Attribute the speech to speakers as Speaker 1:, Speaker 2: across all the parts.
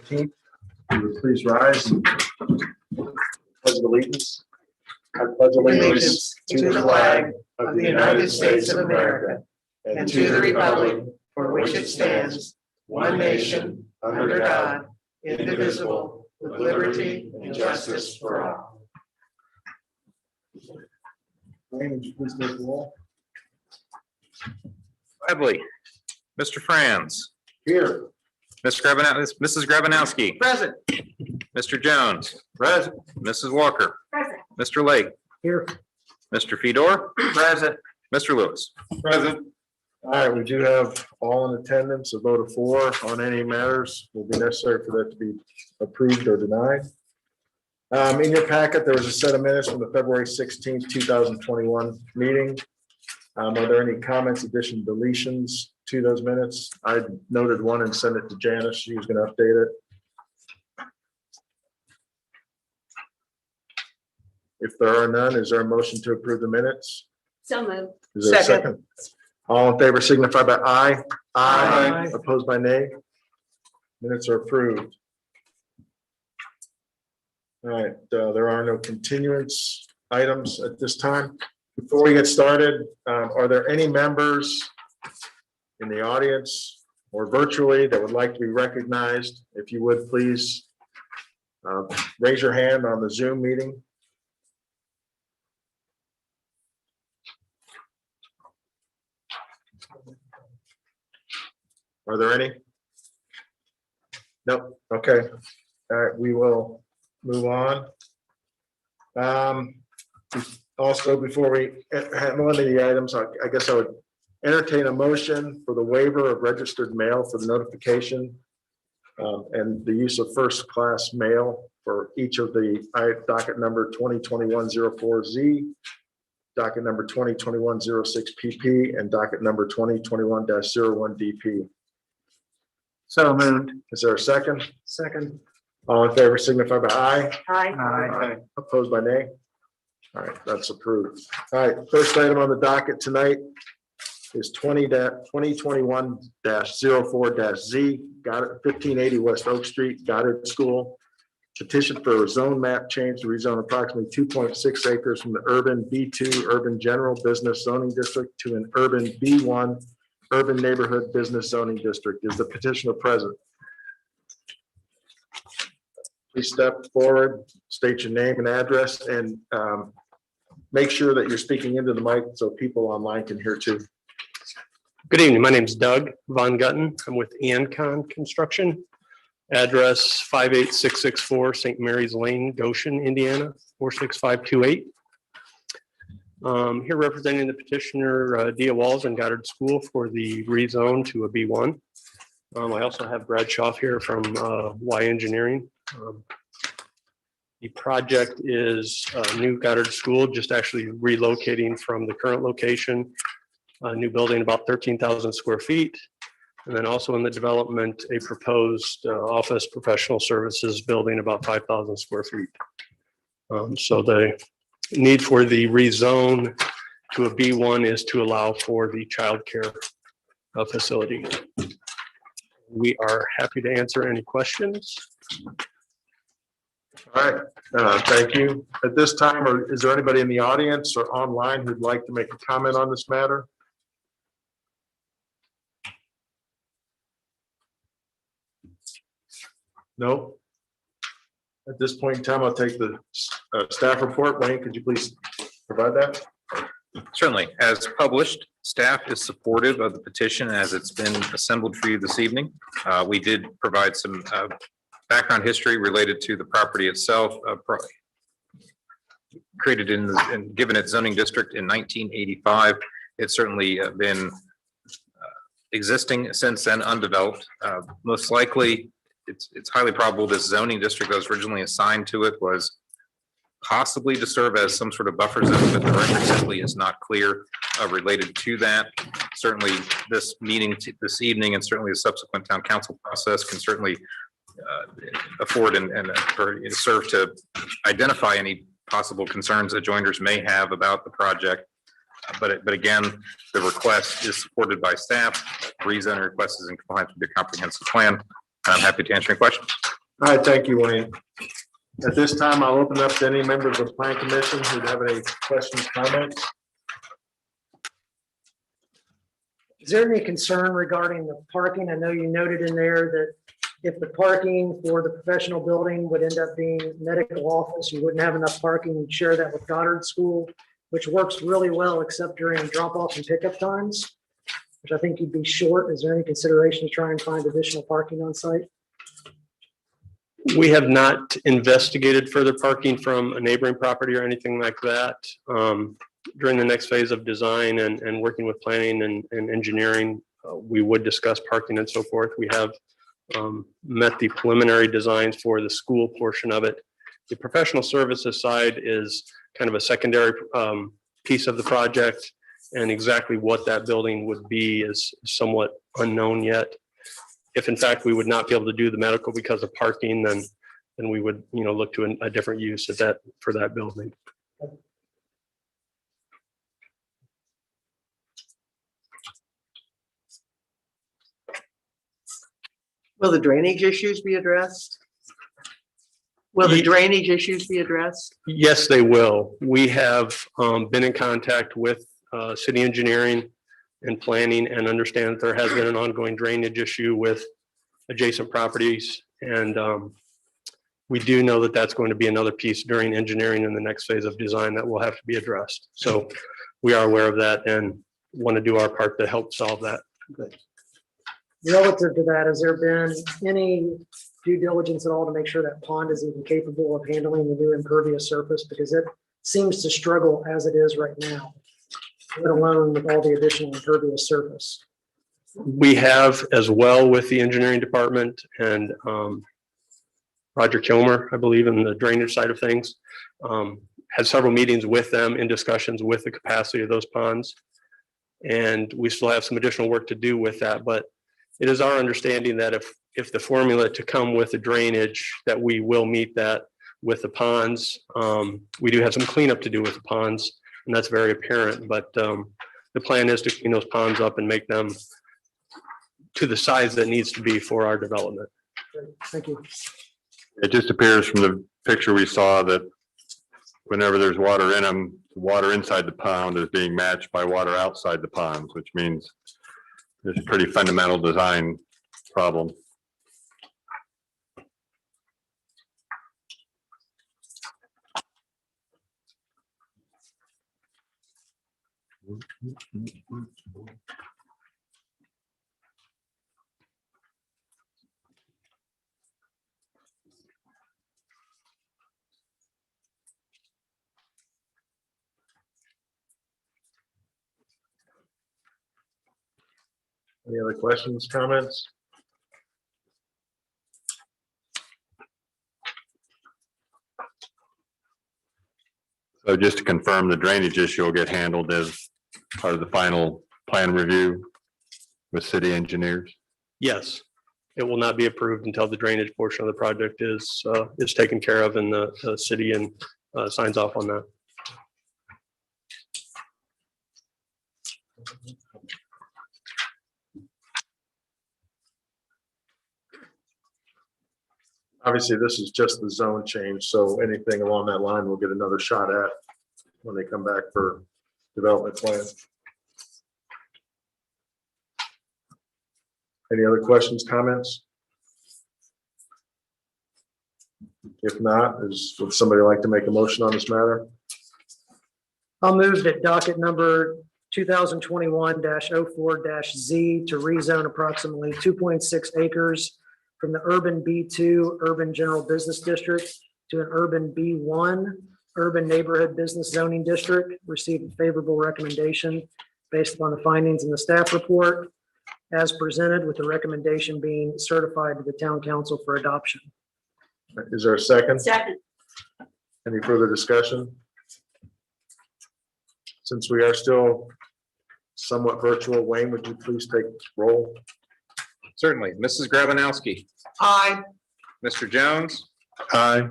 Speaker 1: 15th. Will you please rise? Pledge of allegiance. I pledge allegiance to the flag of the United States of America and to the republic for which it stands, one nation, under God, indivisible, with liberty and justice for all. Please take the roll.
Speaker 2: Bradley. Mr. Franz.
Speaker 1: Here.
Speaker 2: Mrs. Grabanowski.
Speaker 3: Present.
Speaker 2: Mr. Jones. Present. Mrs. Walker.
Speaker 4: Present.
Speaker 2: Mr. Lake.
Speaker 1: Here.
Speaker 2: Mr. Fedor.
Speaker 3: Present.
Speaker 2: Mr. Lewis.
Speaker 1: Present. All right, we do have all in attendance. A vote of 4 on any matters will be necessary for that to be approved or denied. In your packet, there was a set of minutes from the February 16th, 2021 meeting. Are there any comments, additions, deletions to those minutes? I noted one and sent it to Janice. She was going to update it. If there are none, is there a motion to approve the minutes?
Speaker 4: So moved.
Speaker 1: Is there a
Speaker 3: Second.
Speaker 1: second? All in favor signify by aye.
Speaker 3: Aye.
Speaker 1: Opposed by nay? Minutes are approved. All right, there are no continuance items at this time. Before we get started, are there any members in the audience or virtually that would like to be recognized? If you would, please raise your hand on the Zoom meeting. Are there any? Nope. Okay. All right, we will move on. Also, before we handle any of the items, I guess I would entertain a motion for the waiver of registered mail for the notification and the use of first class mail for each of the docket number 2021-04Z, docket number 2021-06PP, and docket number 2021-01DP.
Speaker 3: So moved.
Speaker 1: Is there a second?
Speaker 3: Second.
Speaker 1: All in favor signify by aye.
Speaker 3: Aye.
Speaker 1: Opposed by nay? All right, that's approved. All right, first item on the docket tonight is 2021-04-Z, got it, 1580 West Oak Street, Goddard School. Petition for a zone map change to rezone approximately 2.6 acres from the urban B2 urban general business zoning district to an urban B1 urban neighborhood business zoning district. Is the petitioner present? Please step forward, state your name and address, and make sure that you're speaking into the mic so people online can hear too.
Speaker 5: Good evening. My name is Doug Von Gutten. I'm with Ancon Construction. Address 58664 St. Mary's Lane, Goshen, Indiana, 46528. Here representing the petitioner, Dia Walls and Goddard School for the rezone to a B1. I also have Brad Schaff here from Y Engineering. The project is new Goddard School, just actually relocating from the current location, a new building about 13,000 square feet. And then also in the development, a proposed office professional services building about 5,000 square feet. So the need for the rezone to a B1 is to allow for the childcare facility. We are happy to answer any questions.
Speaker 1: All right, thank you. At this time, is there anybody in the audience or online who'd like to make a comment on this matter? No? At this point in time, I'll take the staff report. Wayne, could you please provide that?
Speaker 2: Certainly. As published, staff is supportive of the petition as it's been assembled for you this evening. We did provide some background history related to the property itself, created and given its zoning district in 1985. It's certainly been existing since then, undeveloped. Most likely, it's highly probable this zoning district that was originally assigned to it was possibly to serve as some sort of buffer zone, but the record simply is not clear related to that. Certainly, this meeting this evening and certainly the subsequent town council process can certainly afford and serve to identify any possible concerns adjoiners may have about the project. But again, the request is supported by staff. Rezone request is in compliance with your comprehensive plan. I'm happy to answer any questions.
Speaker 1: All right, thank you, Wayne. At this time, I'll open up to any members of the plan commission who have any questions, comments.
Speaker 4: Is there any concern regarding the parking? I know you noted in there that if the parking for the professional building would end up being medical office, you wouldn't have enough parking. You'd share that with Goddard School, which works really well except during drop-off and pickup times, which I think you'd be short. Is there any consideration to try and find additional parking on site?
Speaker 5: We have not investigated further parking from a neighboring property or anything like that. During the next phase of design and working with planning and engineering, we would discuss parking and so forth. We have met the preliminary designs for the school portion of it. The professional services side is kind of a secondary piece of the project, and exactly what that building would be is somewhat unknown yet. If in fact we would not be able to do the medical because of parking, then we would, look to a different use at that for that building.
Speaker 6: Will the drainage issues be addressed? Will the
Speaker 5: Ye-
Speaker 6: drainage issues be addressed?
Speaker 5: Yes, they will. We have been in contact with city engineering and planning and understand that there has been an ongoing drainage issue with adjacent properties. And we do know that that's going to be another piece during engineering in the next phase of design that will have to be addressed. So we are aware of that and want to do our part to help solve that.
Speaker 4: Relative to that, has there been any due diligence at all to make sure that pond is even capable of handling the new impervious surface? Because it seems to struggle as it is right now, let alone with all the additional impervious surface.
Speaker 5: We have as well with the engineering department and Roger Kilmer, I believe, in the drainage side of things, had several meetings with them in discussions with the capacity of those ponds. And we still have some additional work to do with that, but it is our understanding that if the formula to come with the drainage, that we will meet that with the ponds. We do have some cleanup to do with the ponds, and that's very apparent, but the plan is to clean those ponds up and make them to the size that needs to be for our development.
Speaker 4: Great. Thank you.
Speaker 7: It just appears from the picture we saw that whenever there's water in them, water inside the pond is being matched by water outside the ponds, which means there's a pretty fundamental design problem.
Speaker 1: Any other questions, comments?
Speaker 7: So just to confirm, the drainage issue will get handled as part of the final plan review with city engineers.
Speaker 5: Yes, it will not be approved until the drainage portion of the project is taken care of and the city and signs off on that.
Speaker 1: Obviously, this is just the zone change, so anything along that line we'll get another shot at when they come back for development plan. Any other questions, comments? If not, would somebody like to make a motion on this matter?
Speaker 4: I'll move that docket number 2021-04-Z to rezone approximately 2.6 acres from the urban B2 urban general business district to an urban B1 urban neighborhood business zoning district. Received a favorable recommendation based upon the findings in the staff report as presented, with the recommendation being certified to the town council for adoption.
Speaker 1: Is there a second?
Speaker 6: Second.
Speaker 1: Any further discussion? Since we are still somewhat virtual, Wayne, would you please take roll?
Speaker 2: Certainly. Mrs. Grabanowski,
Speaker 6: Aye.
Speaker 2: Mr. Jones,
Speaker 7: Aye.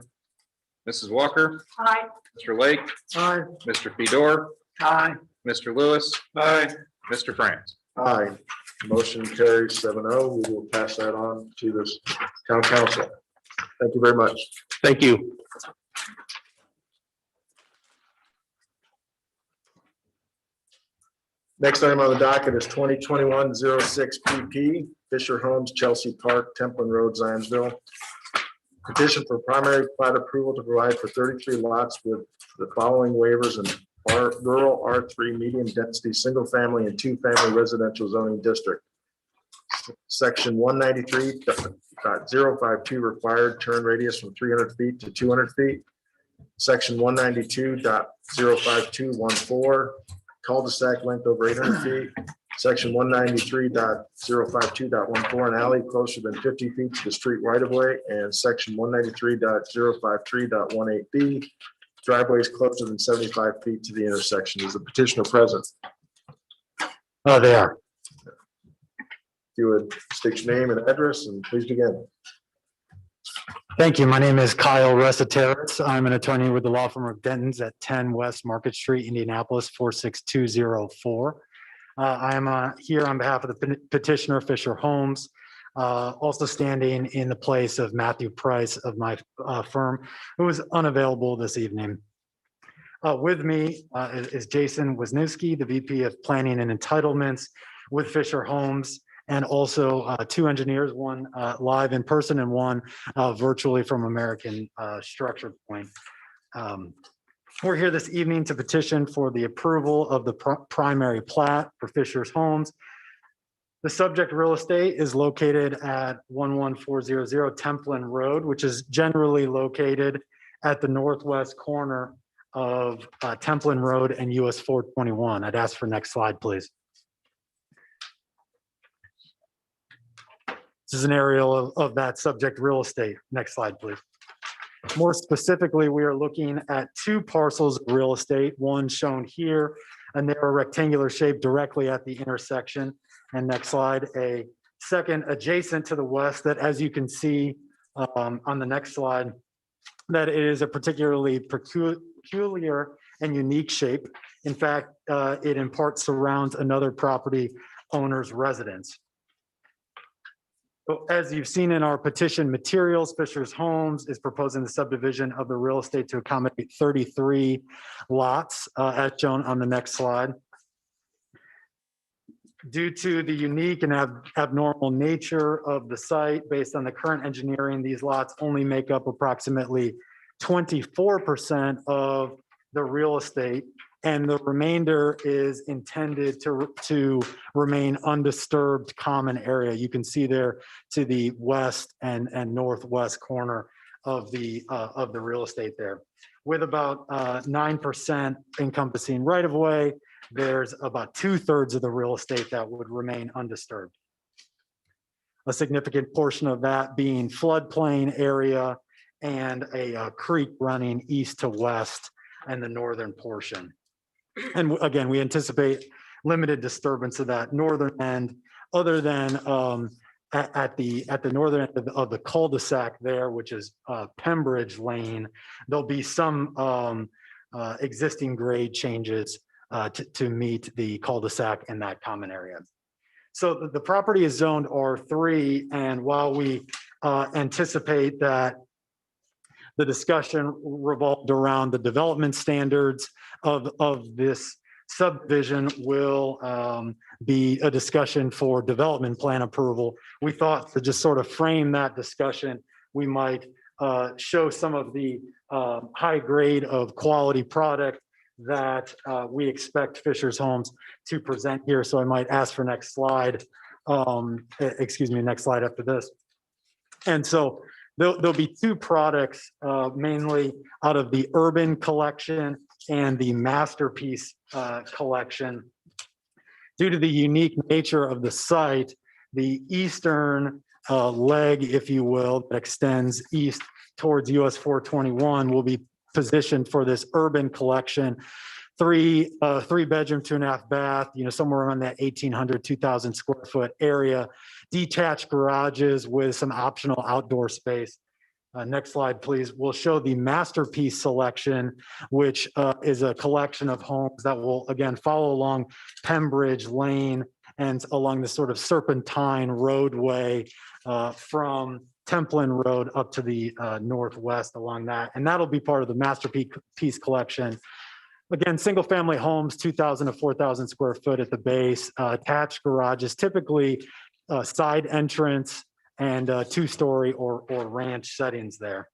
Speaker 2: Mrs. Walker,
Speaker 6: Aye.
Speaker 2: Mr. Lake,
Speaker 4: Aye.
Speaker 2: Mr. Fedor,
Speaker 6: Aye.
Speaker 2: Mr. Lewis. Aye. Mr. France.
Speaker 1: Aye. Motion carries 7-0. We will pass that on to this town council. Thank you very much.
Speaker 5: Thank you.
Speaker 1: Next item on the docket is 2021-06 PP, Fisher Homes, Chelsea Park, Templin Road, Zionsville. Petition for primary plat approval to provide for 33 lots with the following waivers in rural R3 medium density, single family and two family residential zoning district. Section 193.052 required turn radius from 300 feet to 200 feet. Section 192.05214 cul-de-sac length over 800 feet. Section 193.052.14 an alley closer than 50 feet to the street right of way, and section 193.053.18B driveways closer than 75 feet to the intersection. Is the petitioner present?
Speaker 8: Oh, they are.
Speaker 1: If you would state your name and address and please begin.
Speaker 8: Thank you. My name is Kyle Reseteris. I'm an attorney with the law firm of Denton's at 10 West Market Street, Indianapolis, 46204. I am here on behalf of the petitioner, Fisher Homes, also standing in the place of Matthew Price of my firm, who is unavailable this evening. With me is Jason Wisniewski, the VP of Planning and Entitlements with Fisher Homes, and also two engineers, one live in person and one virtually from American Structure Point. We're here this evening to petition for the approval of the primary plat for Fisher's Homes. The subject real estate is located at 11400 Templin Road, which is generally located at the northwest corner of Templin Road and US 421. I'd ask for next slide, please. This is an aerial of that subject real estate. Next slide, please. More specifically, we are looking at two parcels of real estate, one shown here, a narrow rectangular shape directly at the intersection. And next slide, a second adjacent to the west that, as you can see on the next slide, that it is a particularly peculiar and unique shape. In fact, it in part surrounds another property owner's residence. So as you've seen in our petition materials, Fisher's Homes is proposing the subdivision of the real estate to accommodate 33 lots, as shown on the next slide. Due to the unique and abnormal nature of the site, based on the current engineering, these lots only make up approximately 24% of the real estate, and the remainder is intended to remain undisturbed common area. You can see there to the west and northwest corner of the real estate there. With about 9% encompassing right of way, there's about 2/3 of the real estate that would remain undisturbed. A significant portion of that being floodplain area and a creek running east to west and the northern portion. And again, we anticipate limited disturbance of that northern end, other than at the northern end of the cul-de-sac there, which is Pembridge Lane. There'll be some existing grade changes to meet the cul-de-sac in that common area. So the property is zoned R3, and while we anticipate that the discussion revolved around the development standards of this subdivision will be a discussion for development plan approval. We thought to just sort of frame that discussion, we might show some of the high grade of quality product that we expect Fisher's Homes to present here. So I might ask for next slide. Excuse me, next slide after this. And so there'll be two products, mainly out of the urban collection and the masterpiece collection. Due to the unique nature of the site, the eastern leg, if you will, that extends east towards US 421 will be positioned for this urban collection. Three bedroom, 2.5 bath, somewhere around that 1,800, 2,000 square foot area, detached garages with some optional outdoor space. Next slide, please. We'll show the masterpiece selection, which is a collection of homes that will, again, follow along Pembridge Lane and along the sort of serpentine roadway from Templin Road up to the northwest along that. And that'll be part of the masterpiece collection. Again, single-family homes, 2,000 to 4,000 square foot at the base, attached garages, typically side entrance and two-story or ranch settings there.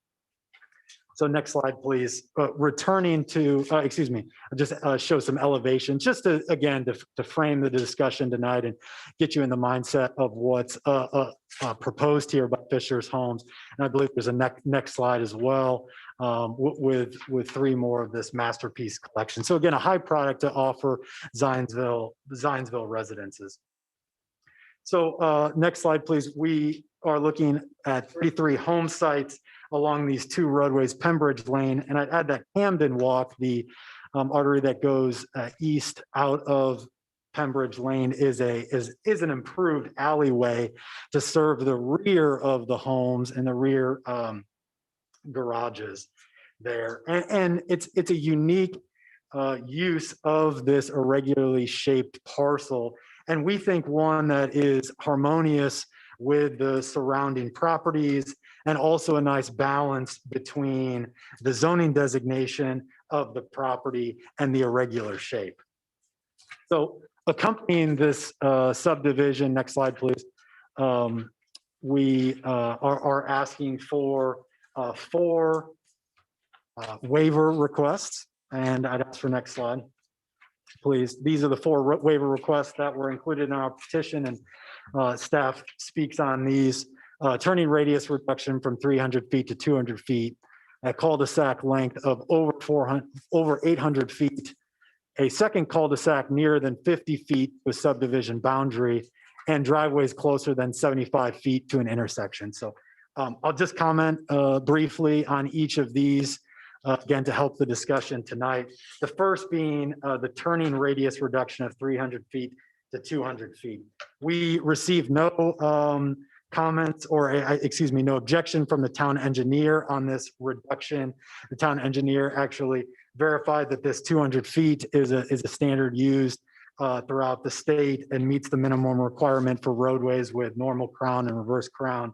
Speaker 8: So next slide, please. Returning to, excuse me, just show some elevation, just to, again, to frame the discussion tonight and get you in the mindset of what's proposed here by Fisher's Homes. And I believe there's a next slide as well with three more of this masterpiece collection. So again, a high product to offer Zionsville residences. So next slide, please. We are looking at 33 home sites along these two roadways, Pembridge Lane, and I'd add that Camden Walk, the artery that goes east out of Pembridge Lane is an improved alleyway to serve the rear of the homes and the rear garages there. And it's a unique use of this irregularly shaped parcel. And we think one that is harmonious with the surrounding properties and also a nice balance between the zoning designation of the property and the irregular shape. So accompanying this subdivision, next slide, please. We are asking for 4 waiver requests, and I'd ask for next slide, please. These are the 4 waiver requests that were included in our petition, and staff speaks on these. Turning radius reduction from 300 feet to 200 feet, a cul-de-sac length of over 800 feet, a second cul-de-sac nearer than 50 feet to a subdivision boundary, and driveways closer than 75 feet to an intersection. So I'll just comment briefly on each of these, again, to help the discussion tonight. The first being the turning radius reduction of 300 feet to 200 feet. We received no comments or, excuse me, no objection from the town engineer on this reduction. The town engineer actually verified that this 200 feet is a standard used throughout the state and meets the minimum requirement for roadways with normal crown and reverse crown,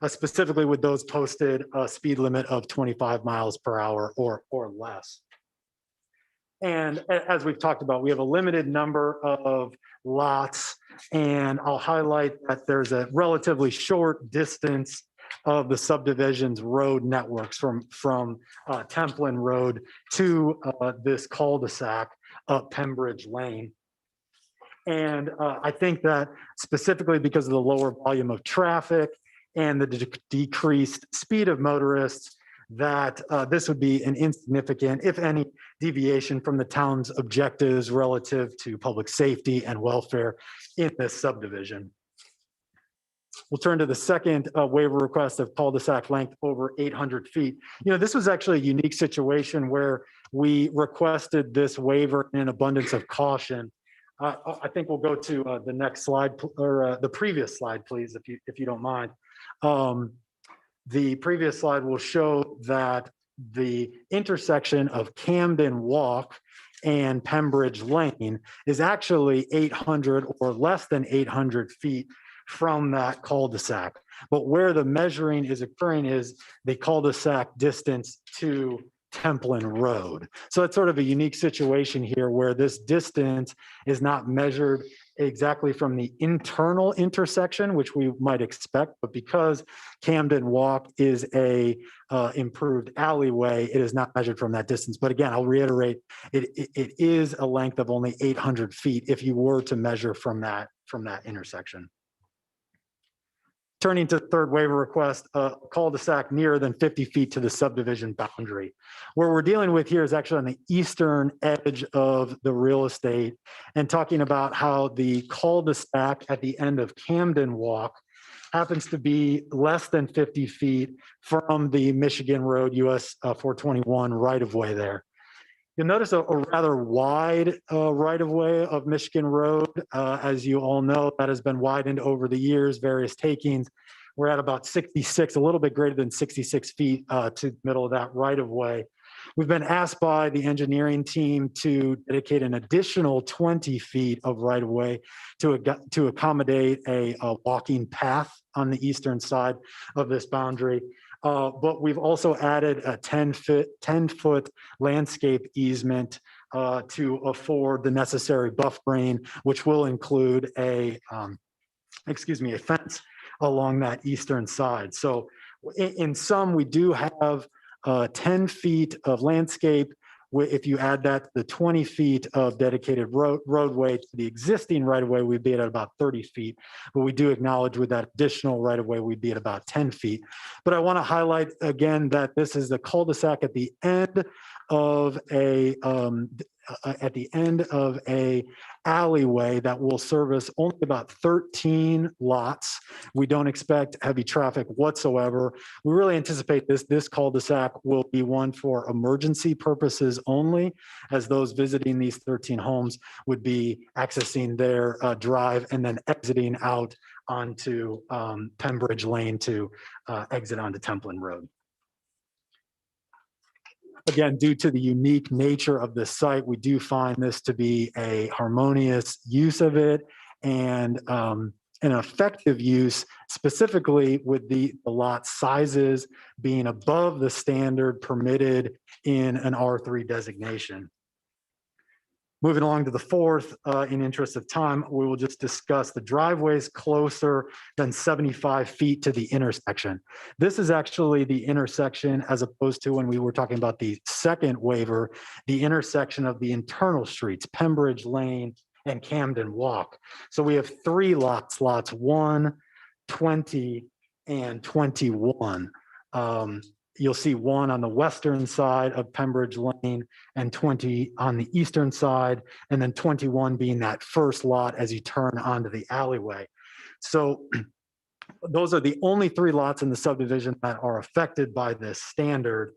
Speaker 8: specifically with those posted a speed limit of 25 miles per hour or less. And as we've talked about, we have a limited number of lots, and I'll highlight that there's a relatively short distance of the subdivision's road networks from Templin Road to this cul-de-sac up Pembridge Lane. And I think that specifically because of the lower volume of traffic and the decreased speed of motorists, that this would be an insignificant, if any, deviation from the town's objectives relative to public safety and welfare in this subdivision. We'll turn to the second waiver request of cul-de-sac length over 800 feet. You know, this was actually a unique situation where we requested this waiver in abundance of caution. I think we'll go to the next slide, or the previous slide, please, if you don't mind. The previous slide will show that the intersection of Camden Walk and Pembridge Lane is actually 800 or less than 800 feet from that cul-de-sac. But where the measuring is occurring is the cul-de-sac distance to Templin Road. So it's sort of a unique situation here where this distance is not measured exactly from the internal intersection, which we might expect, but because Camden Walk is a improved alleyway, it is not measured from that distance. But again, I'll reiterate, it is a length of only 800 feet if you were to measure from that intersection. Turning to the third waiver request, cul-de-sac nearer than 50 feet to the subdivision boundary. Where we're dealing with here is actually on the eastern edge of the real estate, and talking about how the cul-de-sac at the end of Camden Walk happens to be less than 50 feet from the Michigan Road US 421 right-of-way there. You'll notice a rather wide right-of-way of Michigan Road. As you all know, that has been widened over the years, various takings. We're at about 66, a little bit greater than 66 feet to the middle of that right-of-way. We've been asked by the engineering team to dedicate an additional 20 feet of right of way to accommodate a walking path on the eastern side of this boundary. But we've also added a 10-foot landscape easement to afford the necessary buffering, which will include a fence along that eastern side. So in sum, we do have 10 feet of landscape. If you add that, the 20 feet of dedicated roadway to the existing right-of-way, we'd be at about 30 feet. But we do acknowledge with that additional right-of-way, we'd be at about 10 feet. But I want to highlight again that this is the cul-de-sac at the end of a alleyway that will service only about 13 lots. We don't expect heavy traffic whatsoever. We really anticipate this cul-de-sac will be one for emergency purposes only, as those visiting these 13 homes would be accessing their drive and then exiting out onto Pembridge Lane to exit onto Templin Road. Again, due to the unique nature of this site, we do find this to be a harmonious use of it and an effective use, specifically with the lot sizes being above the standard permitted in an R3 designation. Moving along to the fourth, in interest of time, we will just discuss the driveways closer than 75 feet to the intersection. This is actually the intersection, as opposed to when we were talking about the second waiver, the intersection of the internal streets, Pembridge Lane and Camden Walk. So we have 3 lots, lots 1, 20, and 21. You'll see 1 on the western side of Pembridge Lane and 20 on the eastern side, and then 21 being that first lot as you turn onto the alleyway. So those are the only 3 lots in the subdivision that are affected by this standard.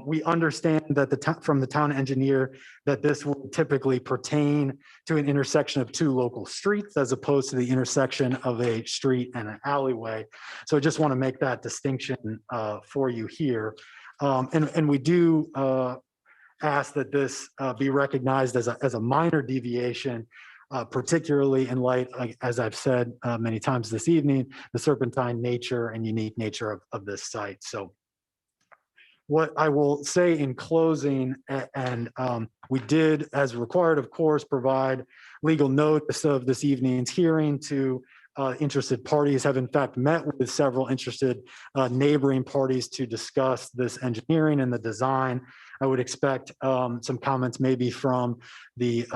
Speaker 8: We understand that from the town engineer that this will typically pertain to an intersection of 2 local streets as opposed to the intersection of a street and an alleyway. So I just want to make that distinction for you here. And we do ask that this be recognized as a minor deviation, particularly in light, as I've said many times this evening, the serpentine nature and unique nature of this site. So what I will say in closing, and we did, as required, of course, provide legal notice of this evening's hearing to interested parties, have in fact met with several interested neighboring parties to discuss this engineering and the design. I would expect some comments maybe from the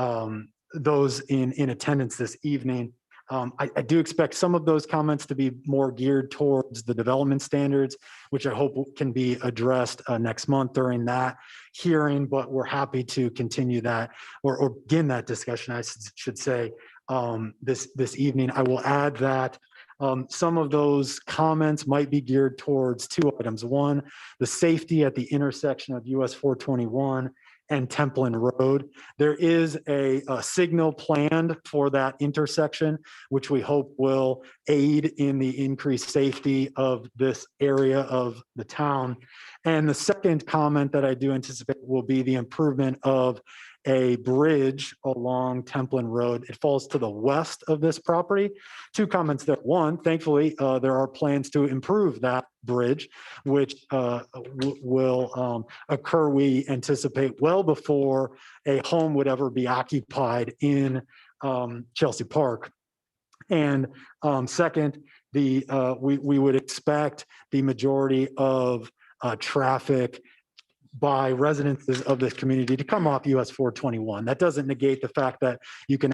Speaker 8: those in attendance this evening. I do expect some of those comments to be more geared towards the development standards, which I hope can be addressed next month during that hearing, but we're happy to continue that or begin that discussion, I should say, this evening. I will add that some of those comments might be geared towards 2 items. 1, the safety at the intersection of US 421 and Templin Road. There is a signal planned for that intersection, which we hope will aid in the increased safety of this area of the town. And the second comment that I do anticipate will be the improvement of a bridge along Templin Road. It falls to the west of this property. 2 comments there. 1, thankfully, there are plans to improve that bridge, which will occur, we anticipate, well before a home would ever be occupied in Chelsea Park. And second, we would expect the majority of traffic by residents of this community to come off US 421. That doesn't negate the fact that you can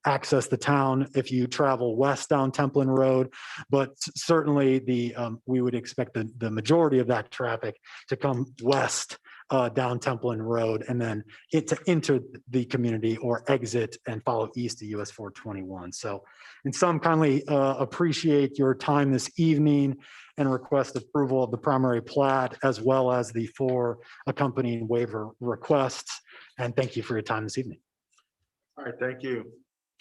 Speaker 8: access the town if you travel west down Templin Road, but certainly we would expect the majority of that traffic to come west down Templin Road and then to enter the community or exit and follow east to US 421. So in sum, kindly appreciate your time this evening and request approval of the primary plat as well as the 4 accompanying waiver requests. And thank you for your time this evening.
Speaker 1: All right, thank you.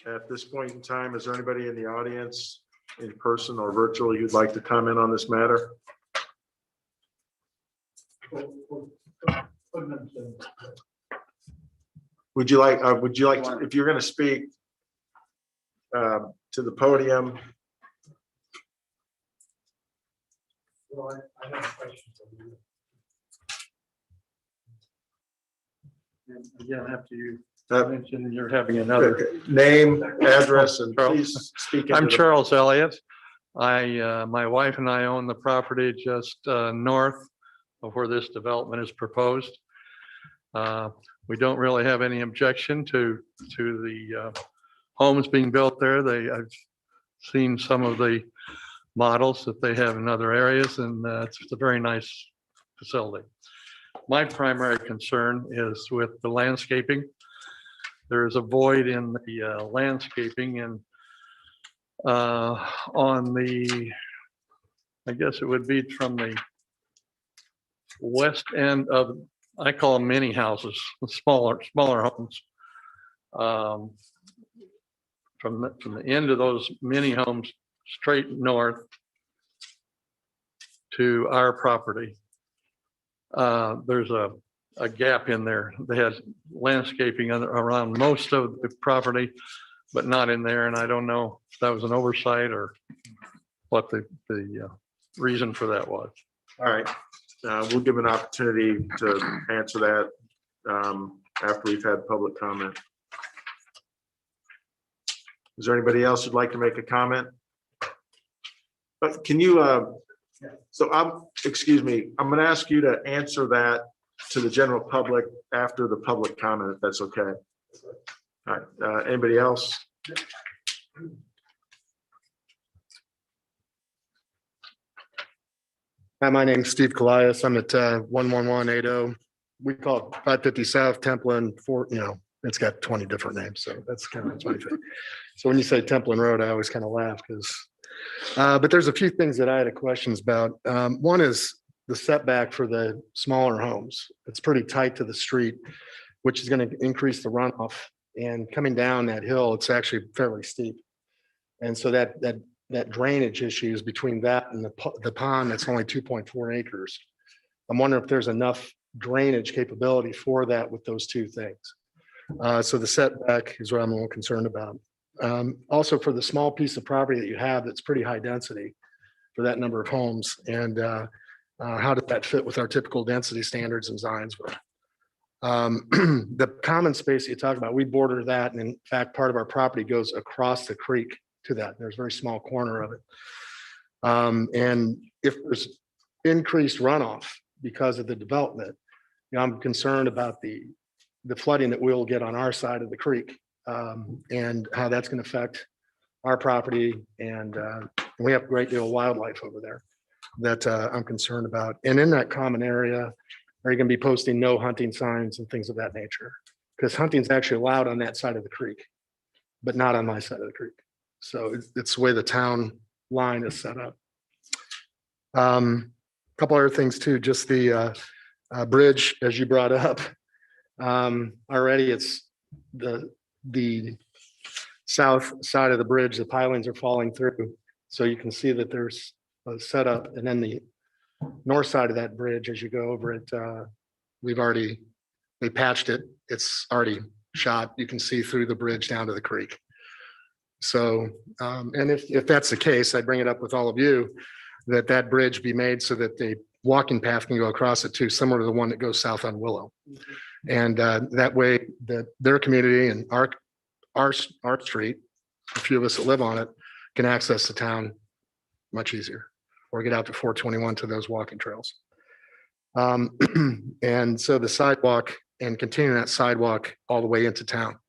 Speaker 1: At this point in time, is there anybody in the audience, in person or virtually, who'd like to comment on this matter? Would you like, if you're gonna speak to the podium?
Speaker 8: I have a question for you. And again, after you mention you're having another.
Speaker 1: Name, address, and please speak.
Speaker 9: I'm
Speaker 1: into the-
Speaker 9: Charles Elliott. My wife and I own the property just north of where this development is proposed. We don't really have any objection to the homes being built there. I've seen some of the models that they have in other areas, and it's a very nice facility. My primary concern is with the landscaping. There is a void in the landscaping and on the, I guess it would be from the west end of, I call them mini houses, smaller homes. From the end of those mini homes straight north to our property. There's a gap in there. They had landscaping around most of the property, but not in there. And I don't know if that was an oversight or what the reason for that was.
Speaker 1: All right, we'll give an opportunity to answer that after we've had public comment. Is there anybody else who'd like to make a comment? But can you, excuse me, I'm gonna ask you to answer that to the general public after the public comment, if that's okay. All right, anybody else?
Speaker 10: Hi, my name's Steve Colias. I'm at 11180. We call it 550 South Templin for, it's got 20 different names. So that's kind of my thing. So when you say Templin Road, I always kind of laugh because, but there's a few things that I had questions about. One is the setback for the smaller homes. It's pretty tight to the street, which is going to increase the runoff. And coming down that hill, it's actually fairly steep. And so that drainage issues between that and the pond, that's only 2.4 acres. I'm wondering if there's enough drainage capability for that with those two things. So the setback is what I'm a little concerned about. Also for the small piece of property that you have, that's pretty high density for that number of homes. And how does that fit with our typical density standards in Zionsville? The common space you talk about, we border that. And in fact, part of our property goes across the creek to that. There's a very small corner of it. And if there's increased runoff because of the development, I'm concerned about the flooding that we'll get on our side of the creek and how that's going to affect our property. And we have a great deal of wildlife over there that I'm concerned about. And in that common area, are you going to be posting no hunting signs and things of that nature? Because hunting's actually allowed on that side of the creek, but not on my side of the creek. So it's the way the town line is set up. A couple other things too, just the bridge, as you brought up. Already it's the south side of the bridge, the pilings are falling through. So you can see that there's a setup, and then the north side of that bridge, as you go over it, they patched it. It's already shot. You can see through the bridge down to the creek. So, and if that's the case, I bring it up with all of you, that bridge be made so that the walking path can go across it too, similar to the one that goes south on Willow. And that way their community and our street, a few of us that live on it, can access the town much easier or get out to 421 to those walking trails. And so the sidewalk and continuing that sidewalk all the way into town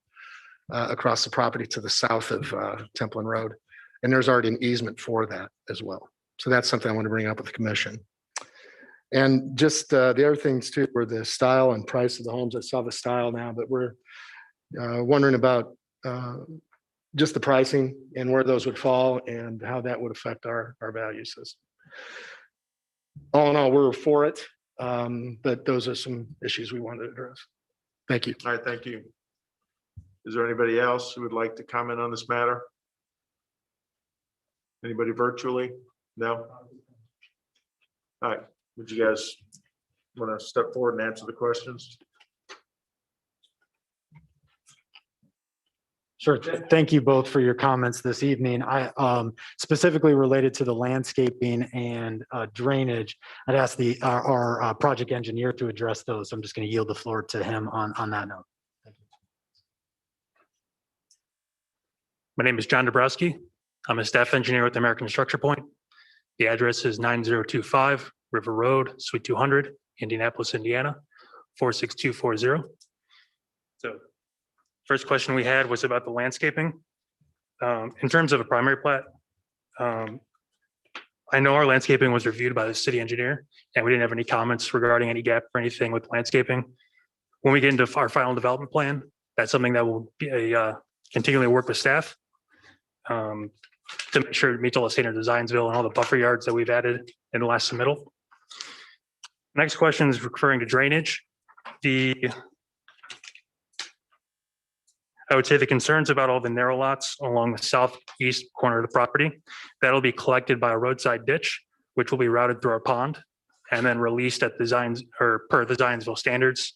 Speaker 10: across the property to the south of Templin Road. And there's already an easement for that as well. So that's something I want to bring up with the commission. And just the other things too were the style and price of the homes. I saw the style now, but we're wondering about just the pricing and where those would fall and how that would affect our value system. All in all, we're for it, but those are some issues we wanted to address. Thank you.
Speaker 1: All right, thank you. Is there anybody else who would like to comment on this matter? Anybody virtually? No? All right, would you guys Want to step forward and answer the questions?
Speaker 8: Sure. Thank you both for your comments this evening. I specifically related to the landscaping and drainage. I'd ask our project engineer to address those. So I'm just going to yield the floor to him on that note.
Speaker 5: My name is John Dabrowski. I'm a staff engineer with American Structure Point. The address is 9025 River Road, Suite 200, Indianapolis, Indiana, 46240. So first question we had was about the landscaping. In terms of a primary plat, I know our landscaping was reviewed by the city engineer, and we didn't have any comments regarding any gap or anything with landscaping. When we get into our final development plan, that's something that will be continually work with staff to make sure it meets all the standards of Zionsville and all the buffer yards that we've added in the last submittal. Next question is referring to drainage. I would say the concerns about all the narrow lots along the southeast corner of the property, that'll be collected by a roadside ditch, which will be routed through our pond and then released at the per the Zionsville standards.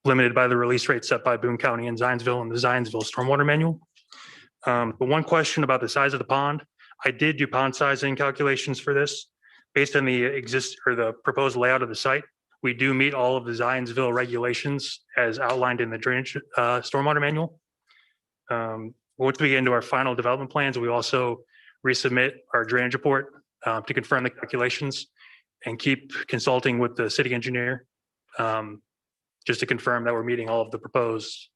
Speaker 5: Limited by the release rate set by Boone County and Zionsville and the Zionsville Stormwater Manual. But one question about the size of the pond, I did do pond sizing calculations for this. Based on the proposed layout of the site, we do meet all of the Zionsville regulations as outlined in the drainage stormwater manual. Once we get into our final development plans, we also resubmit our drainage report to confirm the calculations and keep consulting with the city engineer just to confirm that we're meeting all of the proposed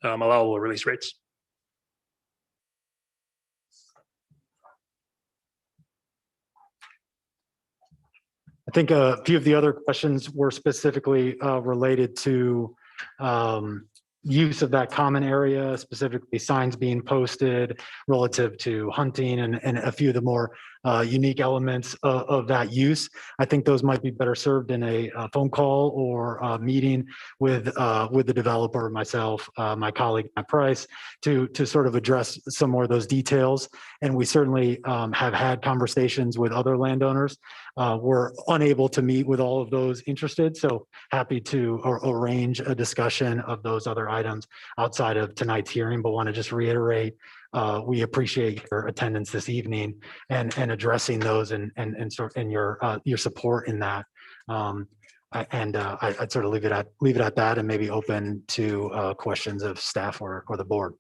Speaker 5: allowable release rates.
Speaker 8: I think a few of the other questions were specifically related to use of that common area, specifically signs being posted relative to hunting and a few of the more unique elements of that use. I think those might be better served in a phone call or a meeting with the developer, myself, my colleague, Matt Price, to sort of address some more of those details. And we certainly have had conversations with other landowners. We're unable to meet with all of those interested, so happy to arrange a discussion of those other items outside of tonight's hearing, but want to just reiterate we appreciate your attendance this evening and addressing those and your support in that. I'd sort of leave it at that and maybe open to questions of staff or the board.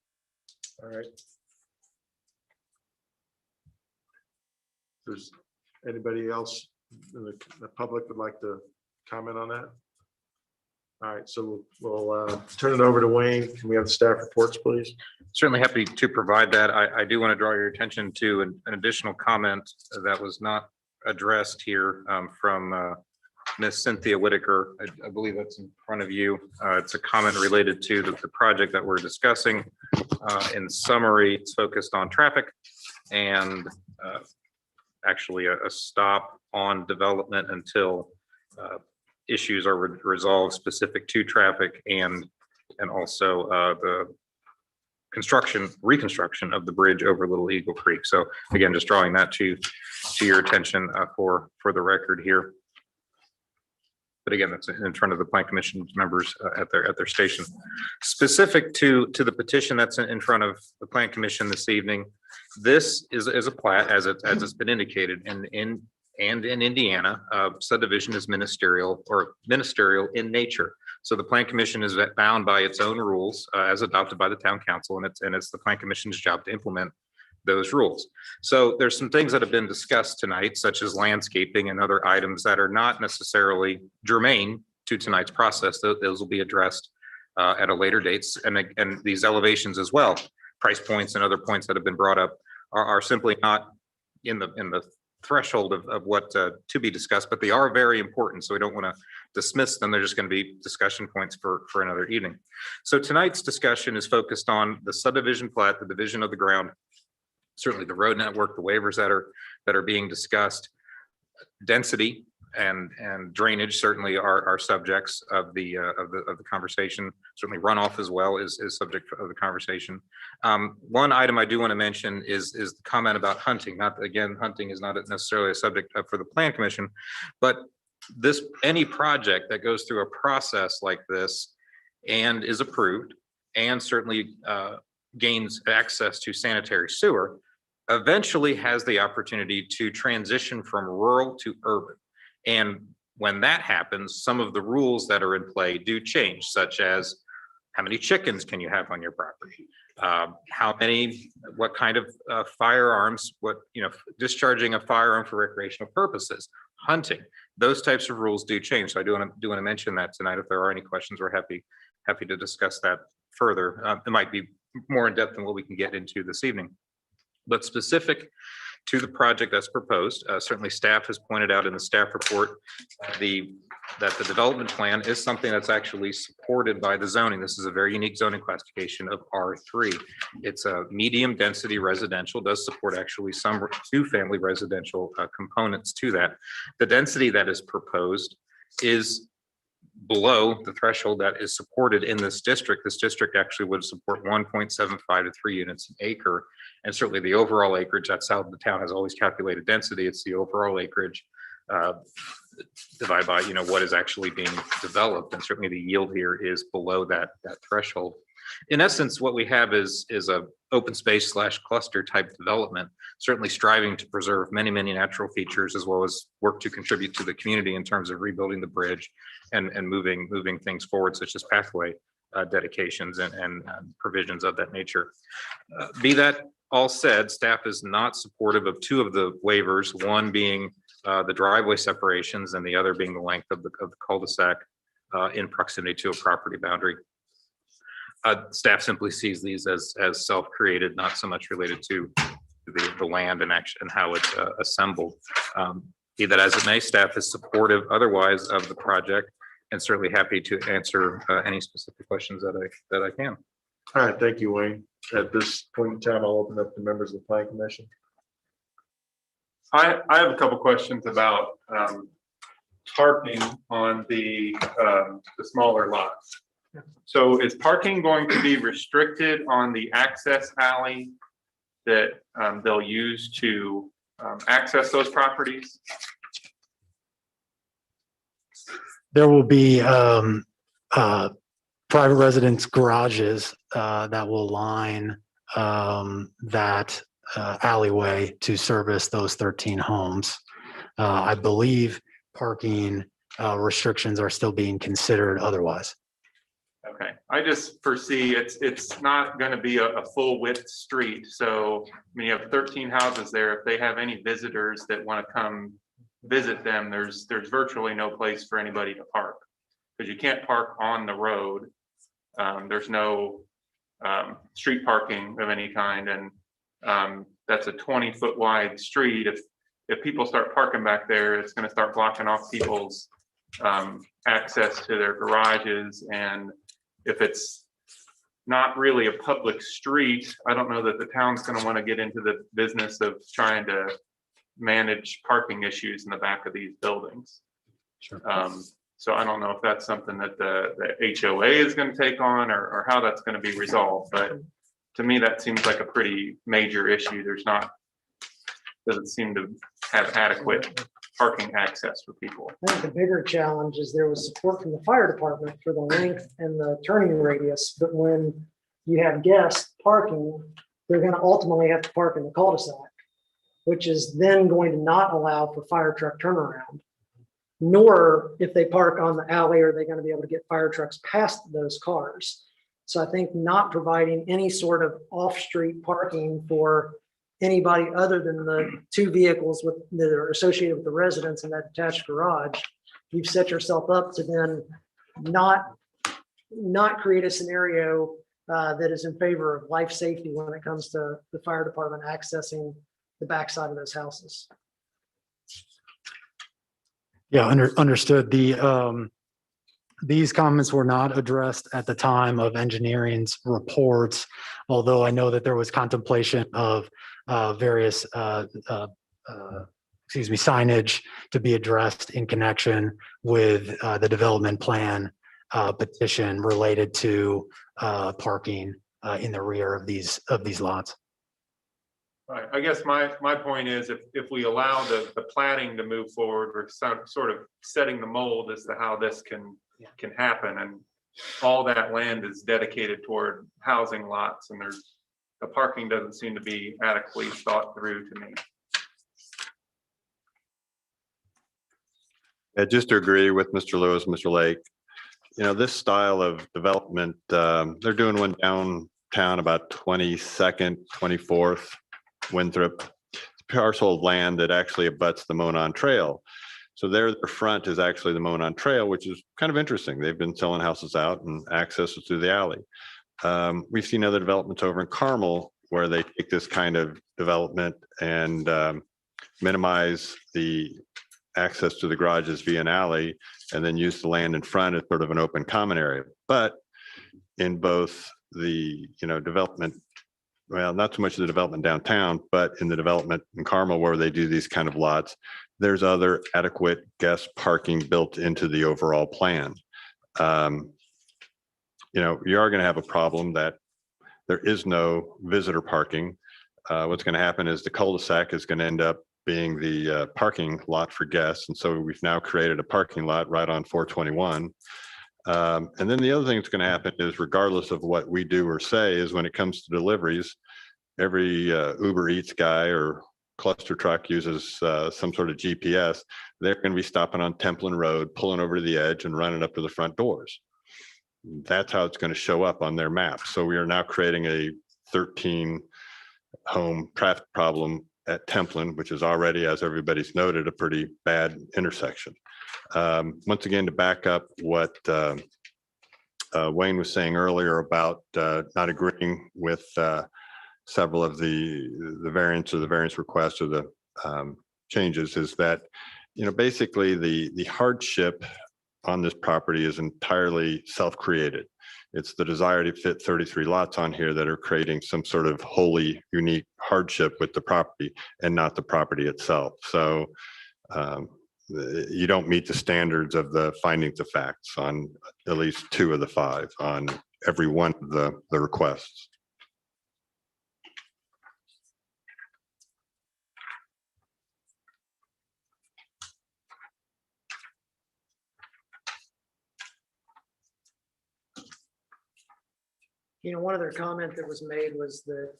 Speaker 1: All right. There's anybody else in the public would like to comment on that? All right, so we'll turn it over to Wayne. Can we have the staff reports, please?
Speaker 2: Certainly happy to provide that. I do want to draw your attention to an additional comment that was not addressed here from Ms. Cynthia Whitaker. I believe that's in front of you. It's a comment related to the project that we're discussing. In summary, it's focused on traffic and actually a stop on development until issues are resolved specific to traffic and also the reconstruction of the bridge over Little Eagle Creek. So again, just drawing that to your attention for the record here. But again, that's in front of the Plan Commission members at their station. Specific to the petition that's in front of the Plan Commission this evening, this is a plat as it's been indicated in Indiana, subdivision is ministerial in nature. So the Plan Commission is bound by its own rules as adopted by the town council, and it's the Plan Commission's job to implement those rules. So there's some things that have been discussed tonight, such as landscaping and other items that are not necessarily germane to tonight's process. Those will be addressed at a later date, and these elevations as well, price points and other points that have been brought up are simply not in the threshold of what to be discussed, but they are very important. So we don't want to dismiss them. They're just going to be discussion points for another evening. So tonight's discussion is focused on the subdivision plat, the division of the ground, certainly the road network, the waivers that are being discussed, density and drainage certainly are subjects of the conversation. Certainly runoff as well is subject of the conversation. One item I do want to mention is the comment about hunting. Not, again, hunting is not necessarily a subject for the Plan Commission, but any project that goes through a process like this and is approved and certainly gains access to sanitary sewer eventually has the opportunity to transition from rural to urban. And when that happens, some of the rules that are in play do change, such as how many chickens can you have on your property? What kind of firearms, discharging a firearm for recreational purposes, hunting, those types of rules do change. So I do want to mention that tonight. If there are any questions, we're happy to discuss that further. It might be more in depth than what we can get into this evening. But specific to the project that's proposed, certainly staff has pointed out in the staff report that the development plan is something that's actually supported by the zoning. This is a very unique zoning classification of R3. It's a medium density residential, does support actually some 2-family residential components to that. The density that is proposed is below the threshold that is supported in this district. This district actually would support 1.75 to 3 units an acre. And certainly the overall acreage, that's how the town has always calculated density. It's the overall acreage divided by, what is actually being developed. And certainly the yield here is below that threshold. In essence, what we have is a open space / cluster type development, certainly striving to preserve many, many natural features, as well as work to contribute to the community in terms of rebuilding the bridge and moving things forward, such as pathway dedications and provisions of that nature. Be that all said, staff is not supportive of 2 of the waivers, one being the driveway separations and the other being the length of the cul-de-sac in proximity to a property boundary. Staff simply sees these as self-created, not so much related to the land and how it's assembled. Be that as it may, staff is supportive otherwise of the project and certainly happy to answer any specific questions that I can.
Speaker 1: All right, thank you, Wayne. At this point in time, I'll open up to members of the Plan Commission.
Speaker 11: I have a couple questions about parking on the smaller lots. So is parking going to be restricted on the access alley that they'll use to access those properties?
Speaker 8: There will be private residence garages that will line that alleyway to service those 13 homes. I believe parking restrictions are still being considered otherwise.
Speaker 11: Okay, I just foresee it's not going to be a full width street. So I mean, you have 13 houses there. If they have any visitors that want to come visit them, there's virtually no place for anybody to park because you can't park on the road. There's no street parking of any kind, and that's a 20-foot wide street. If people start parking back there, it's going to start blocking off people's access to their garages. And if it's not really a public street, I don't know that the town's going to want to get into the business of trying to manage parking issues in the back of these buildings.
Speaker 8: Sure.
Speaker 11: So I don't know if that's something that the HOA is going to take on or how that's going to be resolved. But to me, that seems like a pretty major issue. Doesn't seem to have adequate parking access for people.
Speaker 4: I think the bigger challenge is there was support from the fire department for the length and the turning radius, but when you have guests parking, they're going to ultimately have to park in the cul-de-sac, which is then going to not allow for fire truck turnaround. Nor if they park on the alley, are they going to be able to get fire trucks past those cars. So I think not providing any sort of off-street parking for anybody other than the 2 vehicles that are associated with the residents in that attached garage, you've set yourself up to then not create a scenario that is in favor of life safety when it comes to the fire department accessing the backside of those houses.
Speaker 8: Yeah, understood. These comments were not addressed at the time of engineering's reports, although I know that there was contemplation of various signage to be addressed in connection with the development plan petition related to parking in the rear of these lots.
Speaker 11: Right, I guess my point is if we allow the planning to move forward, we're sort of setting the mold as to how this can happen, and all that land is dedicated toward housing lots, and the parking doesn't seem to be adequately thought through to me.
Speaker 7: Yeah, just to agree with Mr. Lewis, Mr. Lake, this style of development, they're doing one downtown about 22nd, 24th Winthrop. It's a parcel of land that actually abuts the Monon Trail. So their front is actually the Monon Trail, which is kind of interesting. They've been selling houses out and access is through the alley. We've seen other developments over in Carmel where they take this kind of development and minimize the access to the garages via an alley and then use the land in front as sort of an open common area. But in both the, development, well, not so much the development downtown, but in the development in Carmel where they do these kind of lots, there's other adequate guest parking built into the overall plan. You are going to have a problem that there is no visitor parking. What's going to happen is the cul-de-sac is going to end up being the parking lot for guests. And so we've now created a parking lot right on 421. And then the other thing that's going to happen is regardless of what we do or say is when it comes to deliveries, every Uber Eats guy or cluster truck uses some sort of GPS. They're going to be stopping on Templin Road, pulling over to the edge and running up to the front doors. That's how it's going to show up on their map. So we are now creating a 13 home traffic problem at Templin, which is already, as everybody's noted, a pretty bad intersection. Once again, to back up what Wayne was saying earlier about not agreeing with several of the variants or the variance requests or the changes is that, basically the hardship on this property is entirely self-created. It's the desire to fit 33 lots on here that are creating some sort of wholly unique hardship with the property and not the property itself. So you don't meet the standards of the findings of facts on at least 2 of the 5 on every one of the requests.
Speaker 4: One other comment that was made was that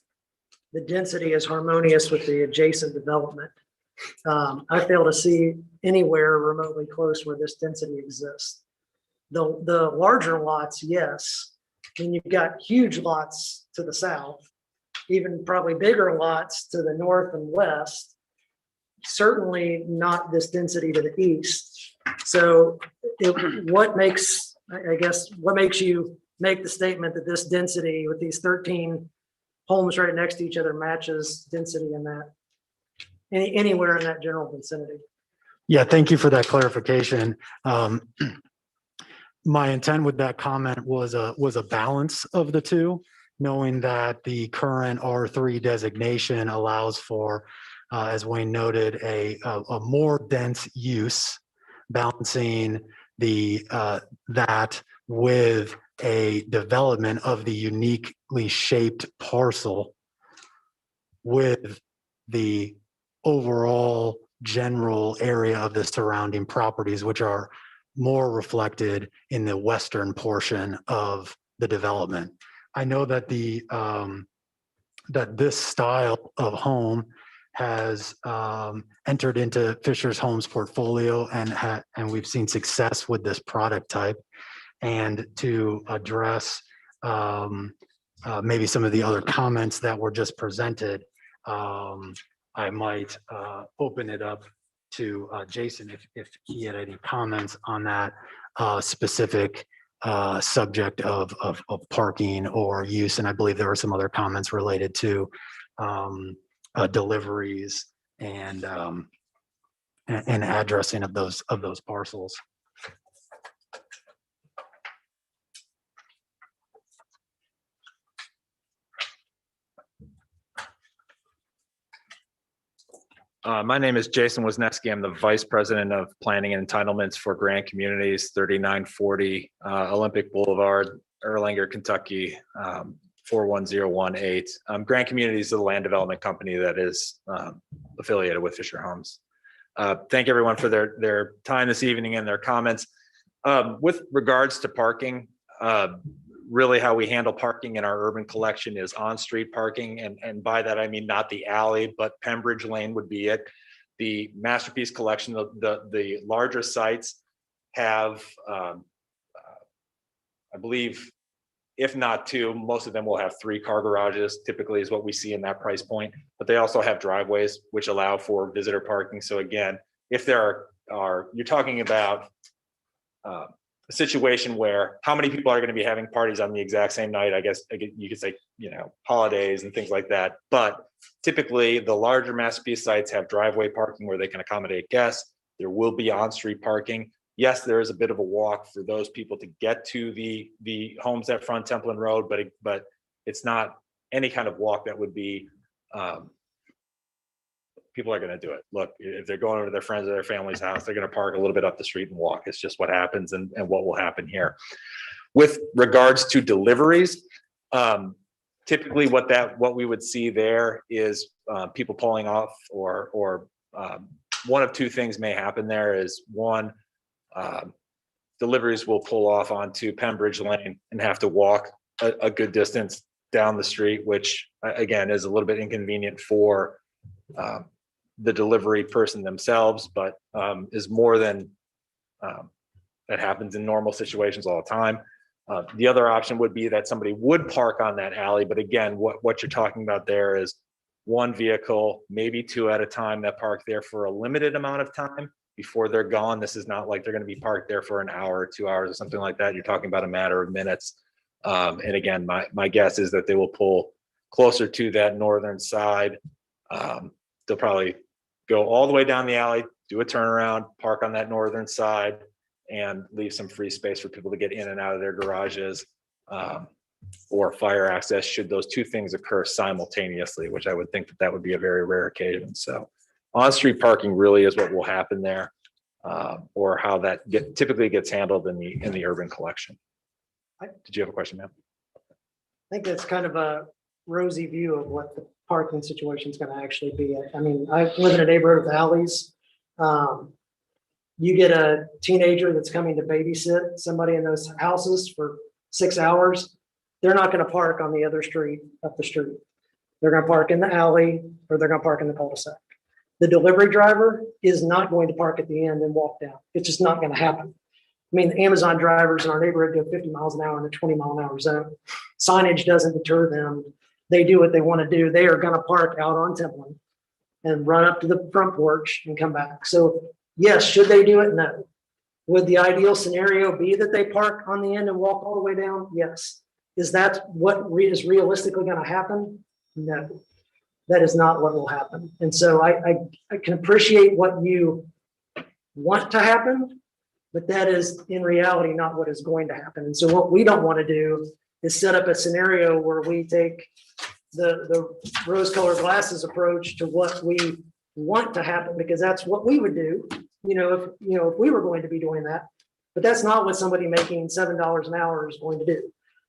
Speaker 4: the density is harmonious with the adjacent development. I fail to see anywhere remotely close where this density exists. The larger lots, yes. You've got huge lots to the south, even probably bigger lots to the north and west. Certainly not this density to the east. So what makes you make the statement that this density with these 13 homes right next to each other matches density in that anywhere in that general vicinity?
Speaker 8: Yeah, thank you for that clarification. My intent with that comment was a balance of the two, knowing that the current R3 designation allows for, as Wayne noted, a more dense use, balancing that with a development of the uniquely shaped parcel with the overall general area of the surrounding properties, which are more reflected in the western portion of the development. I know that that this style of home has entered into Fisher's Homes portfolio and we've seen success with this product type. And to address maybe some of the other comments that were just presented, I might open it up to Jason if he had any comments on that specific subject of parking or use. And I believe there were some other comments related to deliveries and addressing of those parcels.
Speaker 12: My name is Jason Wisniewski. I'm the Vice President of Planning and Entitlements for Grant Communities, 3940 Olympic Boulevard, Erlanger, Kentucky, 41018. Grant Communities is a land development company that is affiliated with Fisher Homes. Thank everyone for their time this evening and their comments. With regards to parking, really how we handle parking in our urban collection is on-street parking. And by that, I mean not the alley, but Pembridge Lane would be it. The Masterpiece Collection, the larger sites have, I believe, if not two, most of them will have 3 car garages, typically is what we see in that price point. But they also have driveways, which allow for visitor parking. So again, if there are you're talking about a situation where how many people are going to be having parties on the exact same night? I guess you could say, holidays and things like that. But typically the larger Masterpiece sites have driveway parking where they can accommodate guests. There will be on-street parking. Yes, there is a bit of a walk for those people to get to the homes that front Templin Road, but it's not any kind of walk that would be, people are going to do it. Look, if they're going over to their friends or their family's house, they're going to park a little bit up the street and walk. It's just what happens and what will happen here. With regards to deliveries, typically what we would see there is people pulling off or one of two things may happen there is one, deliveries will pull off onto Pembridge Lane and have to walk a good distance down the street, which again is a little bit inconvenient for the delivery person themselves, but is more than that happens in normal situations all the time. The other option would be that somebody would park on that alley, but again, what you're talking about there is one vehicle, maybe 2 at a time that park there for a limited amount of time before they're gone. This is not like they're going to be parked there for an hour or 2 hours or something like that. You're talking about a matter of minutes. And again, my guess is that they will pull closer to that northern side. They'll probably go all the way down the alley, do a turnaround, park on that northern side, and leave some free space for people to get in and out of their garages or fire access should those two things occur simultaneously, which I would think that would be a very rare occasion. So on-street parking really is what will happen there, or how that typically gets handled in the urban collection. Did you have a question, ma'am?
Speaker 4: I think that's kind of a rosy view of what the parking situation is going to actually be. I mean, I live in a neighborhood with alleys. You get a teenager that's coming to babysit somebody in those houses for 6 hours. They're not going to park on the other street up the street. They're going to park in the alley or they're going to park in the cul-de-sac. The delivery driver is not going to park at the end and walk down. It's just not going to happen. I mean, the Amazon drivers in our neighborhood go 50 miles an hour in a 20-mile-an-hour zone. Signage doesn't deter them. They do what they want to do. They are going to park out on Templin and run up to the front porch and come back. So yes, should they do it? No. Would the ideal scenario be that they park on the end and walk all the way down? Yes. Is that what is realistically going to happen? No, that is not what will happen. And so I can appreciate what you want to happen, but that is in reality not what is going to happen. And so what we don't want to do is set up a scenario where we take the rose-colored glasses approach to what we want to happen, because that's what we would do, if we were going to be doing that. But that's not what somebody making $7 an hour is going to do.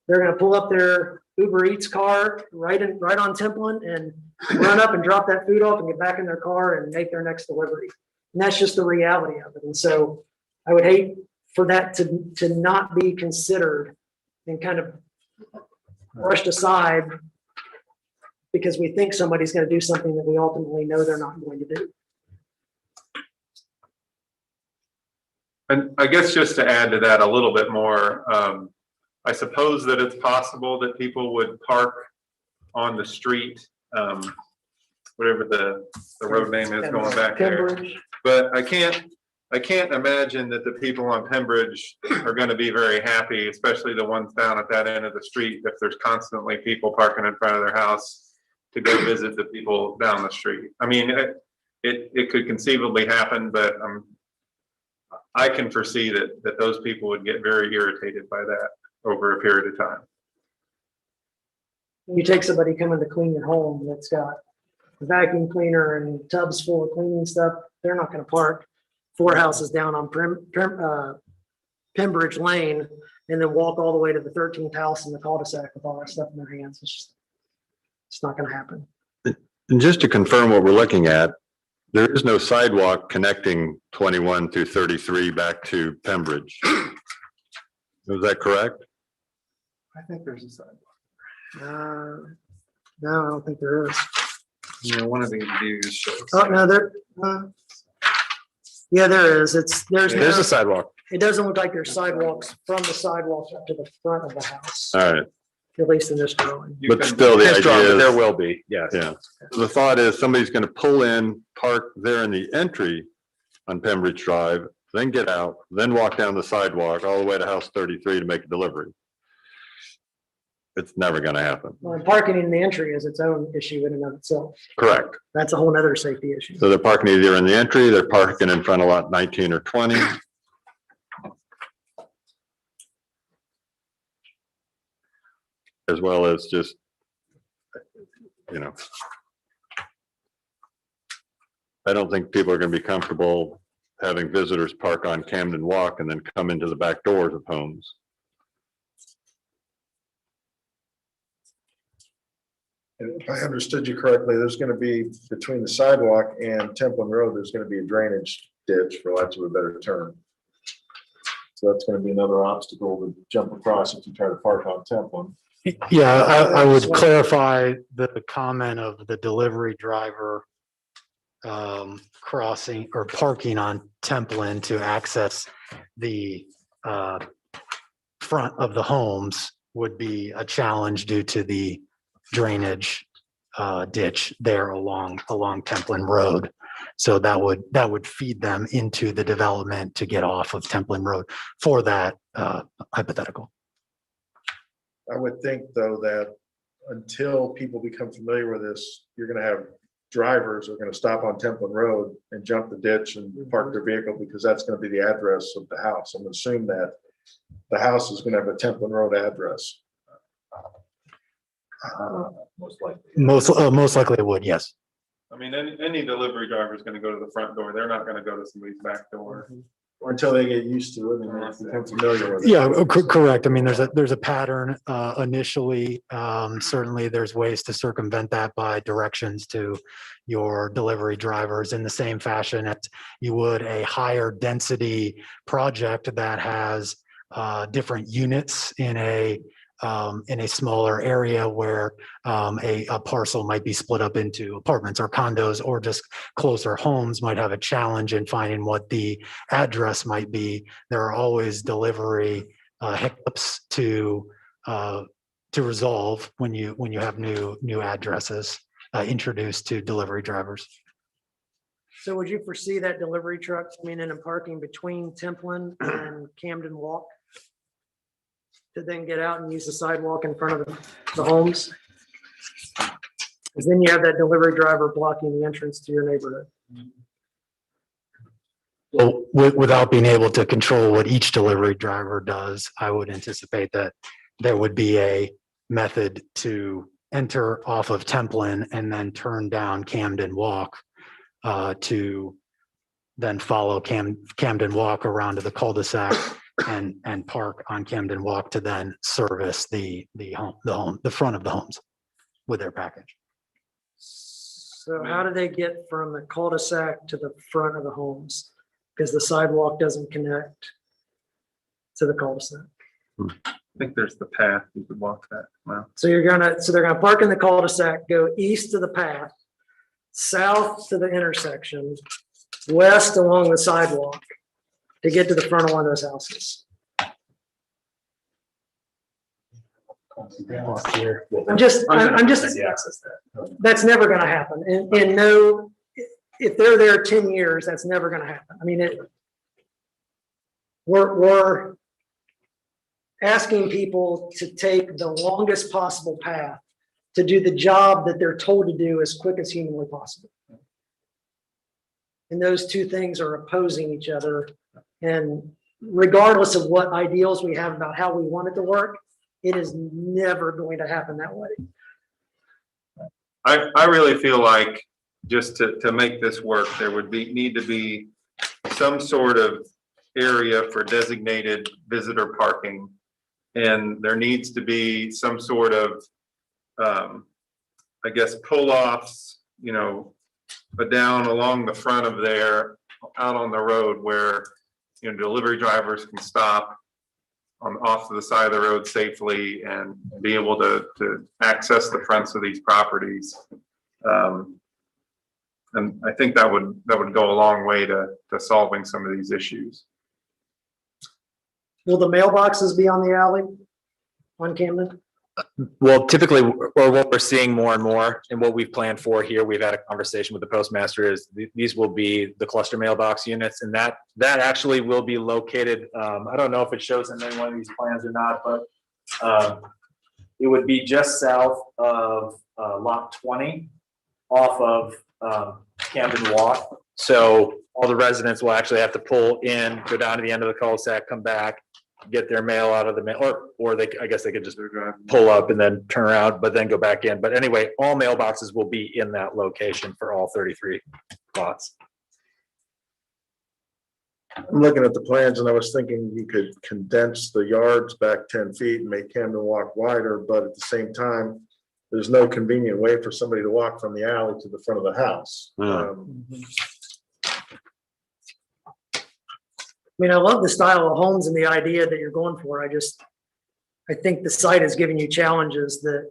Speaker 4: They're going to pull up their Uber Eats car right on Templin and run up and drop that food off and get back in their car and make their next delivery. And that's just the reality of it. And so I would hate for that to not be considered and kind of brushed aside because we think somebody's going to do something that we ultimately know they're not going to do.
Speaker 11: And I guess just to add to that a little bit more, I suppose that it's possible that people would park on the street, whatever the road name is going back there. But I can't imagine that the people on Pembridge are going to be very happy, especially the ones down at that end of the street, if there's constantly people parking in front of their house to go visit the people down the street. I mean, it could conceivably happen, but I can foresee that those people would get very irritated by that over a period of time.
Speaker 4: You take somebody coming to clean your home that's got vacuum cleaner and tubs full of cleaning stuff, they're not gonna park 4 houses down on Pembridge Lane and then walk all the way to the 13th house in the cul-de-sac with all that stuff in their hands. It's not gonna happen.
Speaker 7: And just to confirm what we're looking at, there is no sidewalk connecting 21 through 33 back to Pembridge. Is that correct?
Speaker 11: I think there's a sidewalk.
Speaker 4: No, I don't think there is.
Speaker 2: You know, one of the views shows.
Speaker 4: Oh, no, there, yeah, there is. There's
Speaker 2: There's a sidewalk.
Speaker 4: it doesn't look like there's sidewalks from the sidewalk up to the front of the house,
Speaker 7: All right,
Speaker 4: at least in this drawing.
Speaker 11: You
Speaker 7: but
Speaker 11: can-
Speaker 7: still the
Speaker 2: It's drawn,
Speaker 7: idea
Speaker 2: but there
Speaker 7: is,
Speaker 2: will be, yes.
Speaker 7: yeah. The thought is somebody's going to pull in, park there in the entry on Pembridge Drive, then get out, then walk down the sidewalk all the way to house 33 to make a delivery. It's never going to happen.
Speaker 4: Well, parking in the entry is its own issue in and of itself.
Speaker 7: Correct.
Speaker 4: That's a whole nother safety issue.
Speaker 7: So they're parking either in the entry, they're parking in front of lot 19 or 20. As well as just, you know. I don't think people are going to be comfortable having visitors park on Camden Walk and then come into the back doors of homes.
Speaker 1: And if I understood you correctly, there's gonna be between the sidewalk and Templin Road, there's gonna be a drainage ditch, for lack of a better term. So that's gonna be another obstacle to jump across if you try to park on Templin.
Speaker 8: Yeah, I would clarify the comment of the delivery driver crossing or parking on Templin to access the front of the homes would be a challenge due to the drainage ditch there along Templin Road. So that would feed them into the development to get off of Templin Road for that hypothetical.
Speaker 1: I would think, though, that until people become familiar with this, you're gonna have drivers who are gonna stop on Templin Road and jump the ditch and park their vehicle because that's gonna be the address of the house. I'm gonna assume that the house is gonna have a Templin Road address.
Speaker 8: Most likely it would, yes.
Speaker 11: I mean, any delivery driver is gonna go to the front door. They're not gonna go to somebody's back door.
Speaker 1: Or until they get used to it and they become familiar with it.
Speaker 8: Yeah, correct. I mean, there's a pattern initially. Certainly, there's ways to circumvent that by directions to your delivery drivers in the same fashion as you would a higher density project that has different units in a smaller area where a parcel might be split up into apartments or condos, or just closer homes might have a challenge in finding what the address might be. There are always delivery hiccups to resolve when you have new addresses introduced to delivery drivers.
Speaker 4: So would you foresee that delivery truck coming in and parking between Templin and Camden Walk to then get out and use the sidewalk in front of the homes? Because then you have that delivery driver blocking the entrance to your neighborhood.
Speaker 8: Well, without being able to control what each delivery driver does, I would anticipate that there would be a method to enter off of Templin and then turn down Camden Walk to then follow Camden Walk around to the cul-de-sac and park on Camden Walk to then service the front of the homes with their package.
Speaker 4: So how do they get from the cul-de-sac to the front of the homes? Because the sidewalk doesn't connect to the cul-de-sac.
Speaker 11: I think there's the path. You could walk that. Wow.
Speaker 4: So they're gonna park in the cul-de-sac, go east to the path, south to the intersection, west along the sidewalk to get to the front of one of those houses. I'm just, that's never gonna happen. And no, if they're there 10 years, that's never gonna happen. I mean, we're asking people to take the longest possible path to do the job that they're told to do as quick as humanly possible. And those two things are opposing each other. And regardless of what ideals we have about how we want it to work, it is never going to happen that way.
Speaker 11: I really feel like just to make this work, there would need to be some sort of area for designated visitor parking. And there needs to be some sort of, I guess, pull-offs, but down along the front of there, out on the road where, delivery drivers can stop off to the side of the road safely and be able to access the fronts of these properties. And I think that would go a long way to solving some of these issues.
Speaker 4: Will the mailboxes be on the alley on Camden?
Speaker 12: Well, typically, or what we're seeing more and more, and what we've planned for here, we've had a conversation with the postmaster, is these will be the cluster mailbox units, and that actually will be located. I don't know if it shows in any one of these plans or not, but it would be just south of lot 20 off of Camden Walk. So all the residents will actually have to pull in, go down to the end of the cul-de-sac, come back, get their mail out of the mail, or I guess they could just pull up and then turn around, but then go back in. But anyway, all mailboxes will be in that location for all 33 lots.
Speaker 1: I'm looking at the plans and I was thinking you could condense the yards back 10 feet and make Camden Walk wider, but at the same time, there's no convenient way for somebody to walk from the alley to the front of the house.
Speaker 4: I mean, I love the style of homes and the idea that you're going for. I think the site is giving you challenges that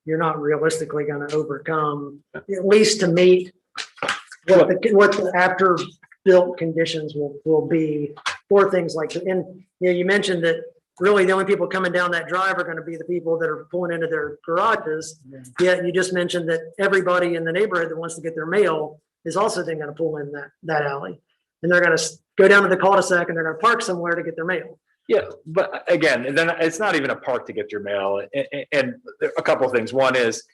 Speaker 4: you're not realistically going to overcome, at least to meet what the after built conditions will be for things like that. And you mentioned that really the only people coming down that drive are going to be the people that are pulling into their garages. Yet you just mentioned that everybody in the neighborhood that wants to get their mail is also then going to pull in that alley. And they're going to go down to the cul-de-sac and they're going to park somewhere to get their mail.
Speaker 12: Yeah, but again, then it's not even a park to get your mail. And a couple of things. One is,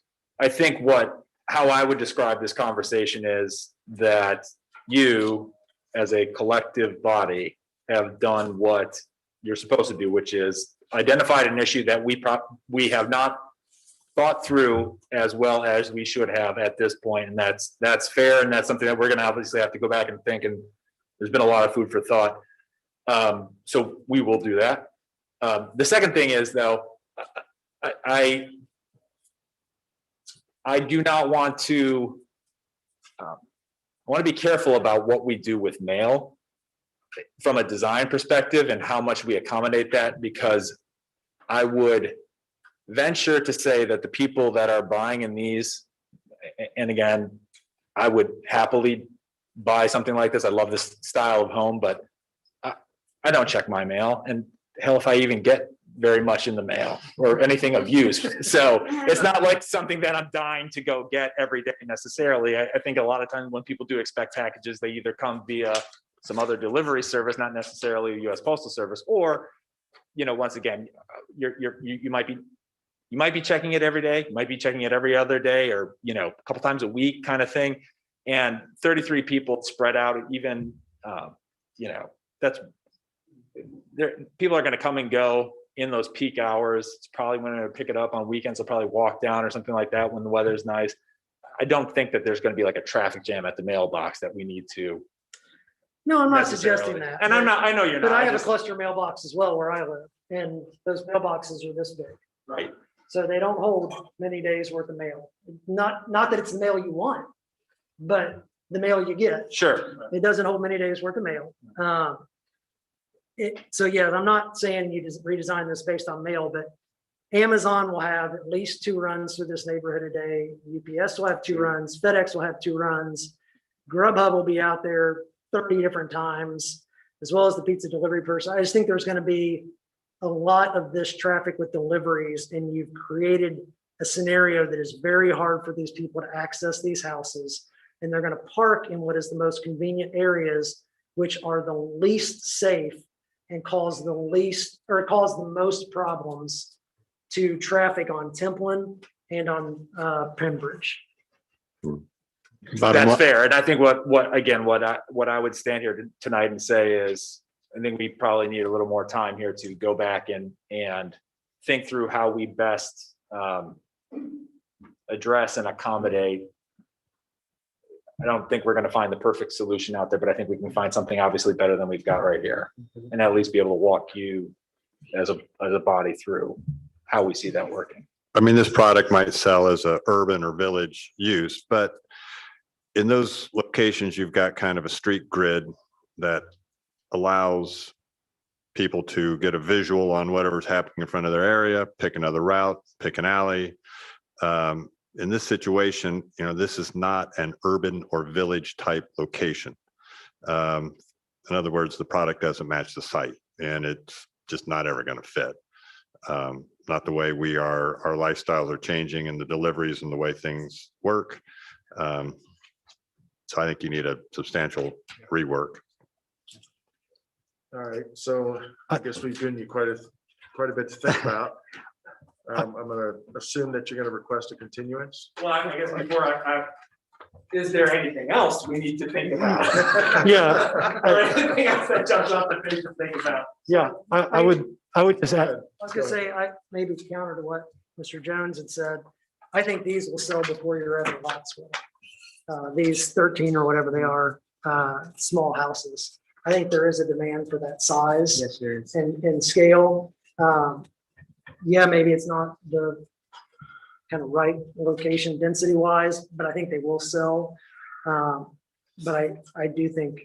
Speaker 12: I think how I would describe this conversation is that you, as a collective body, have done what you're supposed to do, which is identified an issue that we have not thought through as well as we should have at this point. And that's fair. And that's something that we're going to obviously have to go back and think. And there's been a lot of food for thought. So we will do that. The second thing is, though, I do not want to, I want to be careful about what we do with mail from a design perspective and how much we accommodate that, because I would venture to say that the people that are buying in these, and again, I would happily buy something like this. I love this style of home, but I don't check my mail, and hell, if I even get very much in the mail or anything of use. So it's not like something that I'm dying to go get every day necessarily. I think a lot of times when people do expect packages, they either come via some other delivery service, not necessarily a US Postal Service, or, once again, you might be checking it every day, you might be checking it every other day, or, a couple times a week kind of thing. And 33 people spread out, even, that's, people are going to come and go in those peak hours. It's probably when they're pick it up on weekends. They'll probably walk down or something like that when the weather's nice. I don't think that there's going to be like a traffic jam at the mailbox that we need to.
Speaker 4: No, I'm not suggesting that.
Speaker 12: And I know you're not.
Speaker 4: But I have a cluster mailbox as well where I live, and those mailboxes are this big.
Speaker 12: Right.
Speaker 4: So they don't hold many days worth of mail. Not that it's the mail you want, but the mail you get.
Speaker 12: Sure.
Speaker 4: It doesn't hold many days worth of mail. So yeah, I'm not saying you just redesign this based on mail, but Amazon will have at least 2 runs through this neighborhood a day. UPS will have 2 runs. FedEx will have 2 runs. Grubhub will be out there 30 different times, as well as the pizza delivery person. I just think there's going to be a lot of this traffic with deliveries, and you've created a scenario that is very hard for these people to access these houses. And they're going to park in what is the most convenient areas, which are the least safe and cause the most problems to traffic on Templin and on Pembridge.
Speaker 12: That's fair. And I think what I would stand here tonight and say is, I think we probably need a little more time here to go back and think through how we best, address and accommodate. I don't think we're gonna find the perfect solution out there, but I think we can find something obviously better than we've got right here. And at least be able to walk you as a body through how we see that working.
Speaker 7: I mean, this product might sell as a urban or village use, but in those locations, you've got kind of a street grid that allows people to get a visual on whatever's happening in front of their area, pick another route, pick an alley. In this situation, you know, this is not an urban or village type location. In other words, the product doesn't match the site and it's just not ever going to fit. Not the way our lifestyles are changing and the deliveries and the way things work. So I think you need a substantial rework.
Speaker 1: All right, so I guess we've given you quite a bit to think about. I'm gonna assume that you're gonna request a continuance.
Speaker 3: Well, I guess before is there anything else we need to think about?
Speaker 8: Yeah.
Speaker 3: Or anything else that jumps off the page to think about?
Speaker 8: Yeah, I would just add,
Speaker 4: I was gonna say, maybe counter to what Mr. Jones had said, I think these will sell before your other lots will. These 13 or whatever they are, small houses. I think there is a demand for that size.
Speaker 6: Yes, there is.
Speaker 4: And scale. Yeah, maybe it's not the kind of right location density wise, but I think they will sell. But I do think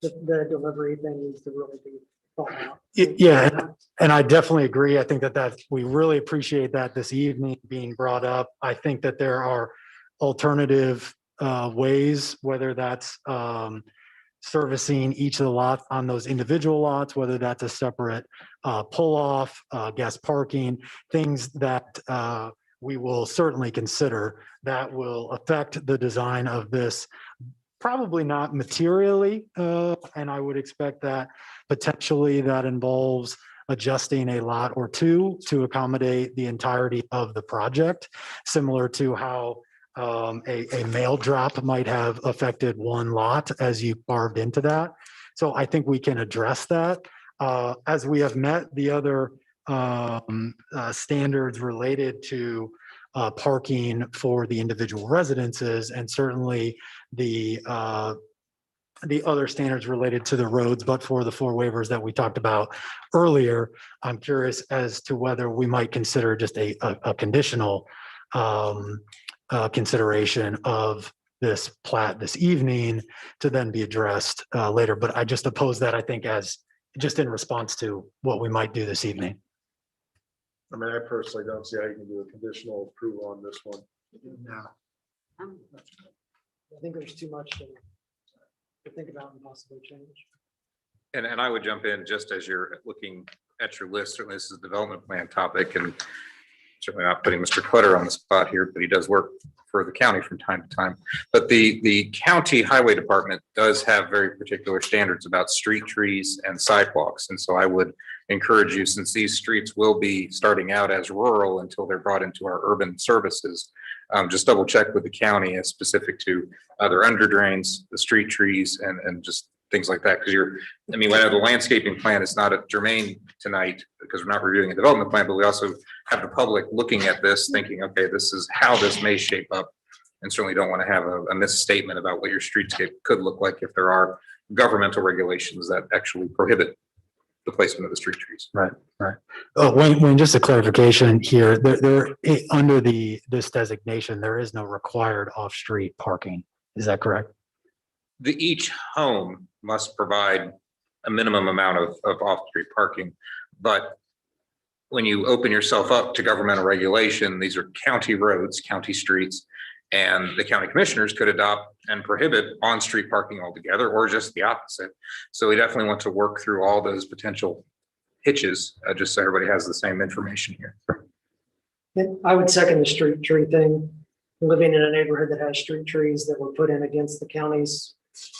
Speaker 4: the delivery thing needs to really be thought out.
Speaker 8: yeah, and I definitely agree. I think that we really appreciate that this evening being brought up. I think that there are alternative ways, whether that's servicing each of the lots on those individual lots, whether that's a separate pull-off, guest parking, things that we will certainly consider that will affect the design of this, probably not materially, and I would expect that potentially that involves adjusting a lot or two to accommodate the entirety of the project, similar to how a mail drop might have affected one lot as you carved into that. So I think we can address that. As we have met the other standards related to parking for the individual residences, and certainly the other standards related to the roads, but for the 4 waivers that we talked about earlier, I'm curious as to whether we might consider just a conditional consideration of this plat this evening to then be addressed later. But I just oppose that, I think, as just in response to what we might do this evening.
Speaker 1: I mean, I personally don't see how you can do a conditional approval on this one.
Speaker 4: No. I think there's too much to think about and possibly change.
Speaker 2: And I would jump in just as you're looking at your list. Certainly this is a development plan topic and certainly not putting Mr. Clutter on the spot here, but he does work for the county from time to time. But the county highway department does have very particular standards about street trees and sidewalks. And so I would encourage you, since these streets will be starting out as rural until they're brought into our urban services, just double check with the county as specific to other under drains, the street trees, and just things like that. Because I mean, when the landscaping plan is not a germane tonight because we're not reviewing a development plan, but we also have the public looking at this thinking, okay, this is how this may shape up. And certainly don't want to have a misstatement about what your streetscape could look like if there are governmental regulations that actually prohibit the placement of the street trees.
Speaker 8: Right. When just a clarification here, there under this designation, there is no required off-street parking. Is that correct?
Speaker 2: Each home must provide a minimum amount of off-street parking, but when you open yourself up to governmental regulation, these are county roads, county streets, and the county commissioners could adopt and prohibit on-street parking altogether, or just the opposite. So we definitely want to work through all those potential hitches, just so everybody has the same information here.
Speaker 4: And I would second the street tree thing. Living in a neighborhood that has street trees that were put in against the county's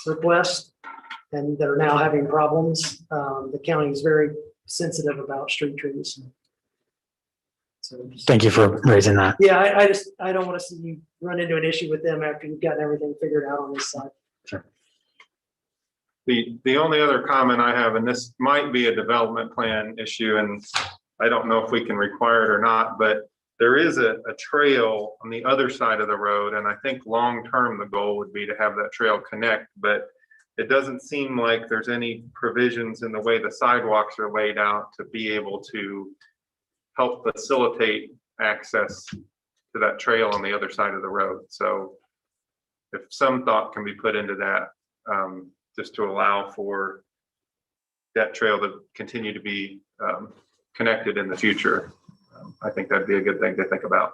Speaker 4: request and that are now having problems. The county is very sensitive about street trees. So
Speaker 8: Thank you for raising that.
Speaker 4: yeah, I don't want to see you run into an issue with them after you've gotten everything figured out on this side.
Speaker 8: Sure.
Speaker 11: The only other comment I have, and this might be a development plan issue, and I don't know if we can require it or not, but there is a trail on the other side of the road, and I think long-term, the goal would be to have that trail connect, but it doesn't seem like there's any provisions in the way the sidewalks are laid out to be able to help facilitate access to that trail on the other side of the road. So if some thought can be put into that, just to allow for that trail to continue to be connected in the future, I think that'd be a good thing to think about.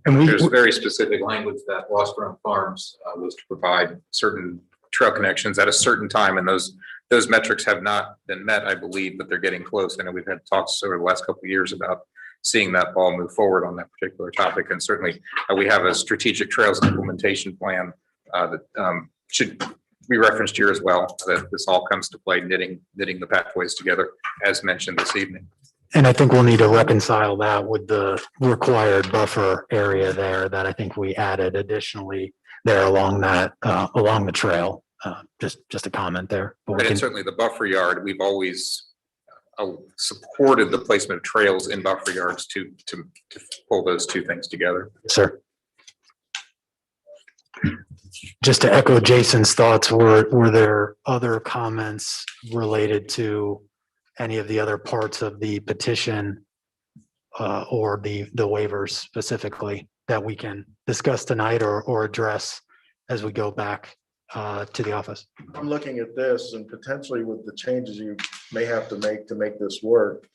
Speaker 8: And
Speaker 2: There's very specific language that Lost Run Farms was to provide certain trail connections at a certain time, and those metrics have not been met, I believe, but they're getting close. I know we've had talks over the last couple of years about seeing that ball move forward on that particular topic, and certainly we have a strategic trails implementation plan that should be referenced here as well, that this all comes to play, knitting the pathways together as mentioned this evening.
Speaker 8: And I think we'll need to reconcile that with the required buffer area there that I think we added additionally there along that, along the trail. Just a comment there. But we
Speaker 2: And
Speaker 8: can-
Speaker 2: certainly the buffer yard, we've always supported the placement of trails in buffer yards to pull those two things together.
Speaker 8: Sir. Just to echo Jason's thoughts, were there other comments related to any of the other parts of the petition or the waivers specifically that we can discuss tonight or address as we go back to the office?
Speaker 1: I'm looking at this and potentially with the changes you may have to make this work.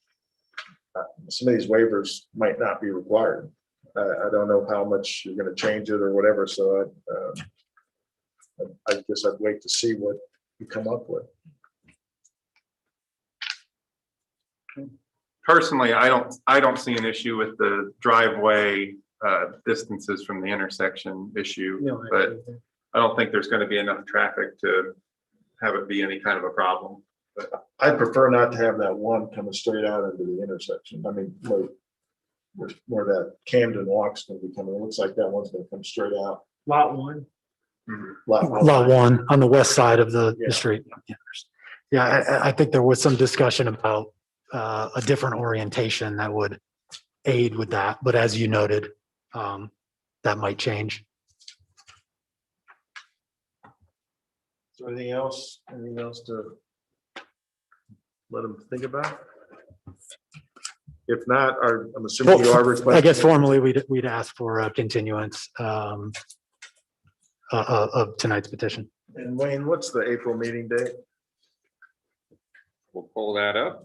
Speaker 1: Some of these waivers might not be required. I don't know how much you're going to change it or whatever, so I guess I'd wait to see what you come up with.
Speaker 11: Personally, I don't see an issue with the driveway distances from the intersection issue, but I don't think there's going to be enough traffic to have it be any kind of a problem. But
Speaker 1: I'd prefer not to have that one coming straight out into the intersection. I mean, where that Camden walk's going to be coming. It looks like that one's going to come straight out.
Speaker 4: Lot one.
Speaker 8: Lot one on the west side of the
Speaker 1: Yeah.
Speaker 8: street. Yeah, I think there was some discussion about a different orientation that would aid with that, but as you noted, that might change.
Speaker 1: Is there anything else? Anything else to let them think about? If not, I'm assuming you are requesting.
Speaker 8: I guess formally, we'd ask for a continuance of tonight's petition.
Speaker 1: And Wayne, what's the April meeting date?
Speaker 2: We'll pull that up.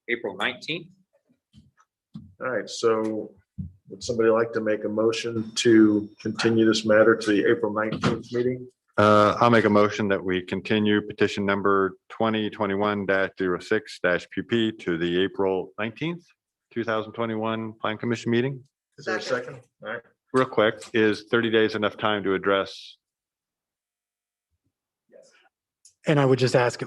Speaker 2: April 19th.
Speaker 1: All right, so would somebody like to make a motion to continue this matter to the April 19th meeting?
Speaker 7: I'll make a motion that we continue petition number 2021-06-PP to the April 19th, 2021 Plan Commission meeting.
Speaker 1: Is there a second? All right.
Speaker 7: Real quick, is 30 days enough time to address?
Speaker 8: And I would just ask,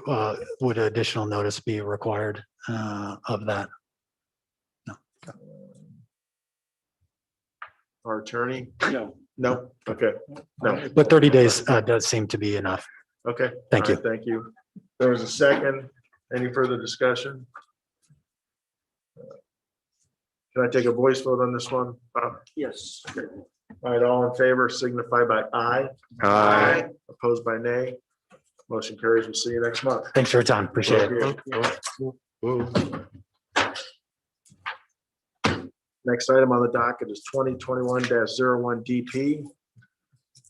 Speaker 8: would additional notice be required of that?
Speaker 1: Our attorney?
Speaker 4: No.
Speaker 1: No, okay, no,
Speaker 8: But 30 days does seem to be enough.
Speaker 1: okay.
Speaker 8: Thank
Speaker 1: All right, Thank you. There was a second. Any further discussion? Can I take a voice vote on this one?
Speaker 4: Yes.
Speaker 1: All right, all in favor signify by aye.
Speaker 7: Aye.
Speaker 1: Opposed by nay. Motion carries. We'll see you next month.
Speaker 8: Thanks for your time. Appreciate it.
Speaker 1: Next item on the docket is 2021-01 DP.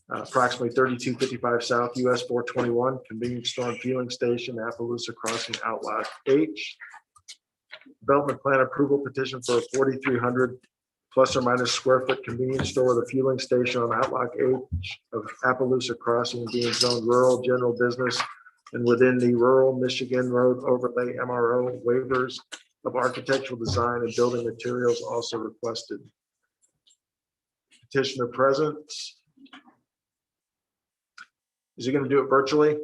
Speaker 1: Approximately 3255 South US 421, convenience store and fueling station, Appaloosa Crossing, Outlot H. Development plan approval petition for a 4,300 plus or minus square foot convenience store with a fueling station on Outlot H of Appaloosa Crossing being zoned rural general business and within the rural Michigan Road overlay MRO waivers of architectural design and building materials also requested. Petitioner present. Is he going to do it virtually?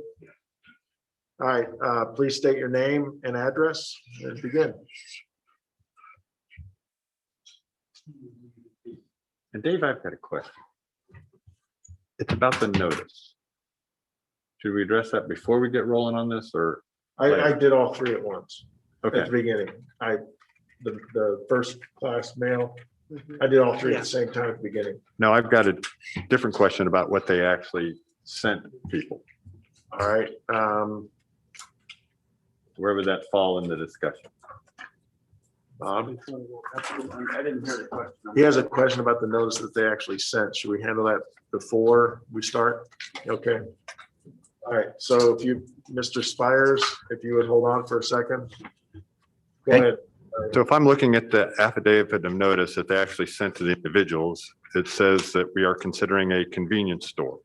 Speaker 1: All right, please state your name and address and begin.
Speaker 7: And Dave, I've got a question. It's about the notice. Should we address that before we get rolling on this or?
Speaker 1: I did all three at once. At
Speaker 7: Okay,
Speaker 1: the beginning. the first class mail. I did all three at the same time at the beginning.
Speaker 7: Now I've got a different question about what they actually sent people.
Speaker 1: All right.
Speaker 7: Where would that fall in the discussion?
Speaker 1: Bob,
Speaker 3: I didn't hear the question.
Speaker 1: he has a question about the notice that they actually sent. Should we handle that before we start? Okay. All right. So if you, Mr. Spires, if you would hold on for a second. Go ahead.
Speaker 7: So if I'm looking at the affidavit of notice that they actually sent to the individuals, it says that we are considering a convenience store.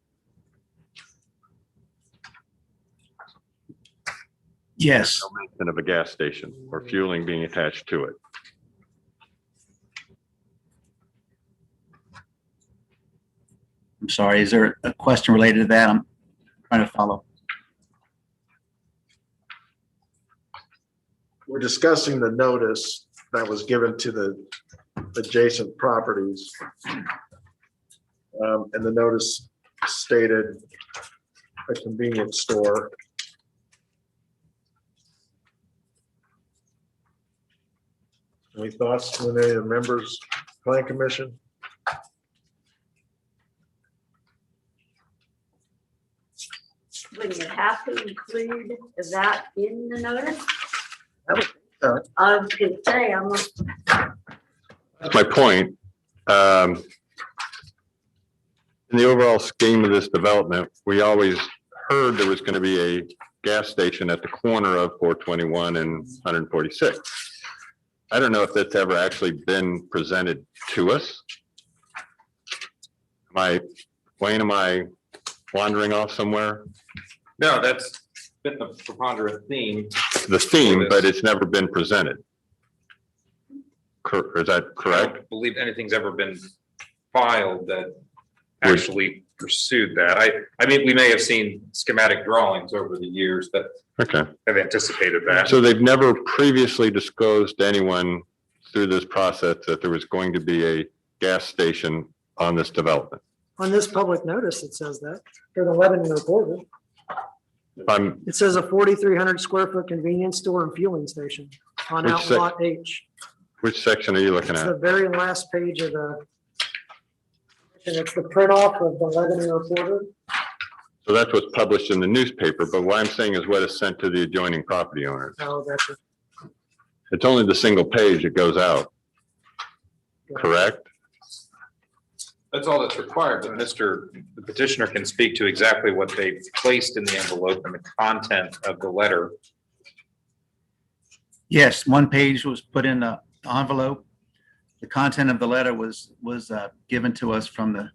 Speaker 13: Yes,
Speaker 7: No mention of a gas station or fueling being attached to it.
Speaker 13: I'm sorry. Is there a question related to that? I'm trying to follow.
Speaker 1: We're discussing the notice that was given to the adjacent properties. And the notice stated a convenience store. Any thoughts from any of the members, plan commission?
Speaker 14: Would you have to include that in the notice?
Speaker 6: I would think so.
Speaker 14: I was gonna say, I'm,
Speaker 7: That's my point. In the overall scheme of this development, we always heard there was going to be a gas station at the corner of 421 and 146. I don't know if that's ever actually been presented to us. Wayne, am I wandering off somewhere?
Speaker 2: No, that's been the preponderant theme.
Speaker 7: The theme, but it's never been presented. Is that
Speaker 2: I
Speaker 7: correct?
Speaker 2: don't believe anything's ever been filed that actually pursued that. I mean, we may have seen schematic drawings over the years that
Speaker 7: Okay.
Speaker 2: have anticipated that.
Speaker 7: So they've never previously disclosed to anyone through this process that there was going to be a gas station on this development?
Speaker 4: On this public notice, it says that, for the Lebanon Reporter. It says a 4,300 square foot convenience store and fueling station on
Speaker 7: Which
Speaker 4: Outlot H.
Speaker 7: Which section are you looking
Speaker 4: It's the
Speaker 7: at?
Speaker 4: very last page of the, and it's the print off of the Lebanon Reporter.
Speaker 7: So that's what's published in the newspaper, but what I'm saying is what is sent to the adjoining property owners.
Speaker 4: Oh, that's it.
Speaker 7: It's only the single page that goes out, correct?
Speaker 2: That's all that's required, but the petitioner can speak to exactly what they've placed in the envelope and the content of the letter.
Speaker 13: Yes, one page was put in the envelope. The content of the letter was given to us from the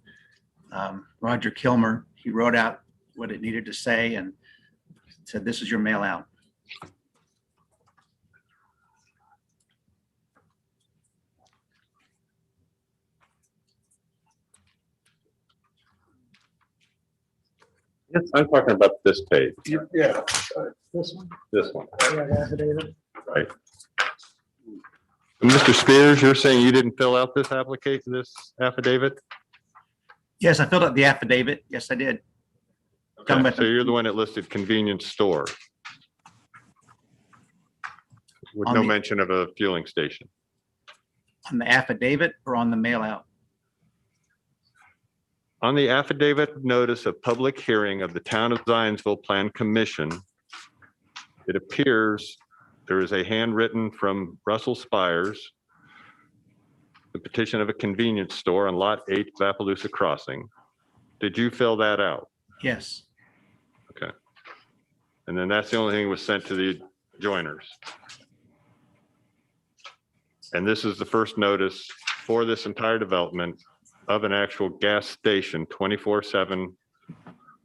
Speaker 13: Roger Kilmer. He wrote out what it needed to say and said, "This is your mail out."
Speaker 7: I'm talking about this page,
Speaker 1: Yeah.
Speaker 4: This one,
Speaker 7: this one,
Speaker 4: yeah, the affidavit.
Speaker 7: right? Mr. Spears, you're saying you didn't fill out this application, this affidavit?
Speaker 13: Yes, I filled out the affidavit. Yes, I did. Talking
Speaker 7: Okay,
Speaker 13: about
Speaker 7: so you're the one that listed convenience store. With
Speaker 13: On
Speaker 7: no
Speaker 13: the-
Speaker 7: mention of a fueling station.
Speaker 13: On the affidavit or on the mail out?
Speaker 7: On the affidavit notice of public hearing of the Town of Zionsville Plan Commission, it appears there is a handwritten from Russell Spires, the petition of a convenience store on Lot 8 of Appaloosa Crossing. Did you fill that out?
Speaker 13: Yes.
Speaker 7: Okay. And then that's the only thing that was sent to the joiners. And this is the first notice for this entire development of an actual gas station, 24/7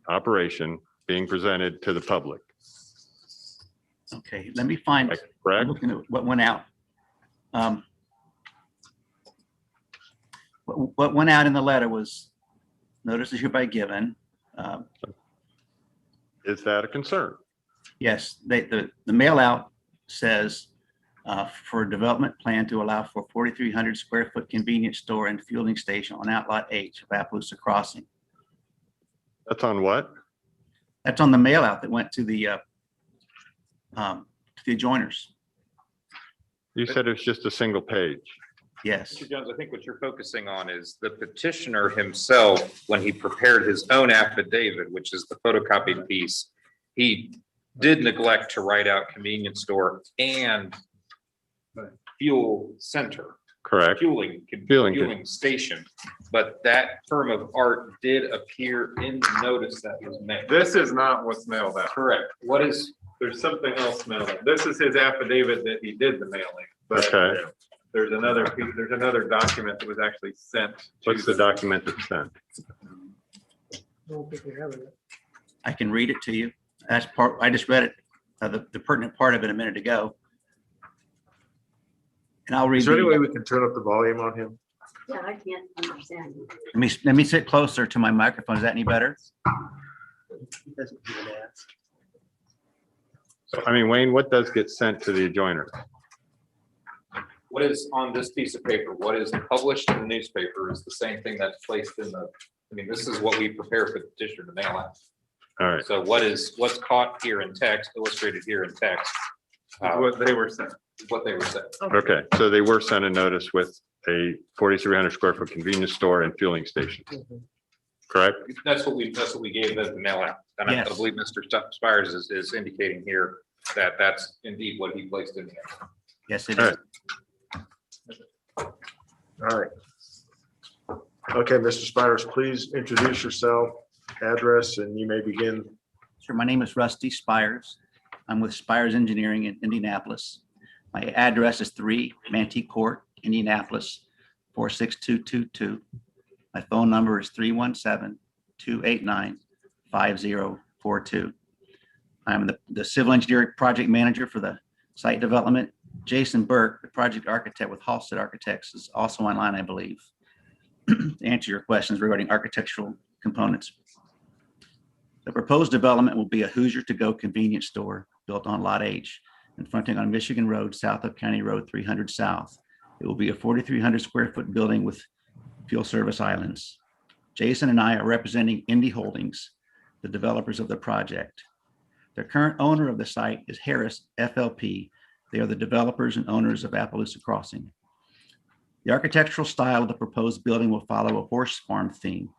Speaker 7: operation being presented to the public.
Speaker 13: Okay, let me find, I'm
Speaker 7: Correct?
Speaker 13: looking at what went out. What went out in the letter was notice is hereby given.
Speaker 7: Is that a concern?
Speaker 13: Yes, the mail out says for a development plan to allow for 4,300 square foot convenience store and fueling station on Outlot H of Appaloosa Crossing.
Speaker 7: That's on what?
Speaker 13: That's on the mail out that went to the adjoiners.
Speaker 7: You said it's just a single page.
Speaker 13: Yes.
Speaker 2: Mr. Jones, I think what you're focusing on is the petitioner himself, when he prepared his own affidavit, which is the photocopied piece, he did neglect to write out convenience store and fuel center.
Speaker 7: Correct.
Speaker 2: Fueling station, but that term of art did appear in the notice that was made.
Speaker 11: This is not what's mailed out.
Speaker 2: Correct. What is,
Speaker 11: There's something else mailed out. This is his affidavit that he did the mailing. But
Speaker 7: Okay.
Speaker 11: there's another document that was actually sent. to
Speaker 7: What's the document that's sent?
Speaker 4: I don't think we have it.
Speaker 13: I can read it to you. That's part, I just read it, the pertinent part of it a minute ago. And I'll read.
Speaker 1: Is there any
Speaker 13: the-
Speaker 1: way we can turn up the volume on him?
Speaker 14: Yeah, I can't understand you.
Speaker 13: Let me sit closer to my microphone. Is that any better?
Speaker 7: So, I mean, Wayne, what does get sent to the adjoiner?
Speaker 2: what is on this piece of paper, what is published in the newspaper is the same thing that's placed in the, I mean, this is what we prepare for the petitioner to mail out.
Speaker 7: All right.
Speaker 2: So what's caught here in text, illustrated here in text,
Speaker 11: What they were sent.
Speaker 2: what they were saying.
Speaker 7: Okay, so they were sent a notice with a 4,300 square foot convenience store and fueling station. Correct?
Speaker 2: That's what we gave them to mail out. And I
Speaker 13: Yes.
Speaker 2: believe Mr. Spires is indicating here that that's indeed what he placed in there.
Speaker 13: Yes, it
Speaker 7: All
Speaker 13: is.
Speaker 7: right.
Speaker 1: All right. Okay, Mr. Spires, please introduce yourself, address, and you may begin.
Speaker 13: Sure. My name is Rusty Spires. I'm with Spires Engineering in Indianapolis. My address is 3 Mantee Court, Indianapolis, 46222. My phone number is 317-289-5042. I'm the civil engineering project manager for the site development. Jason Burke, the project architect with Halstead Architects, is also online, I believe, to answer your questions regarding architectural components. The proposed development will be a Hoosier to-go convenience store built on Lot H and fronting on Michigan Road, south of County Road 300 South. It will be a 4,300 square foot building with fuel service islands. Jason and I are representing Indy Holdings, the developers of the project. The current owner of the site is Harris FLP. They are the developers and owners of Appaloosa Crossing. The architectural style of the proposed building will follow a horse farm theme,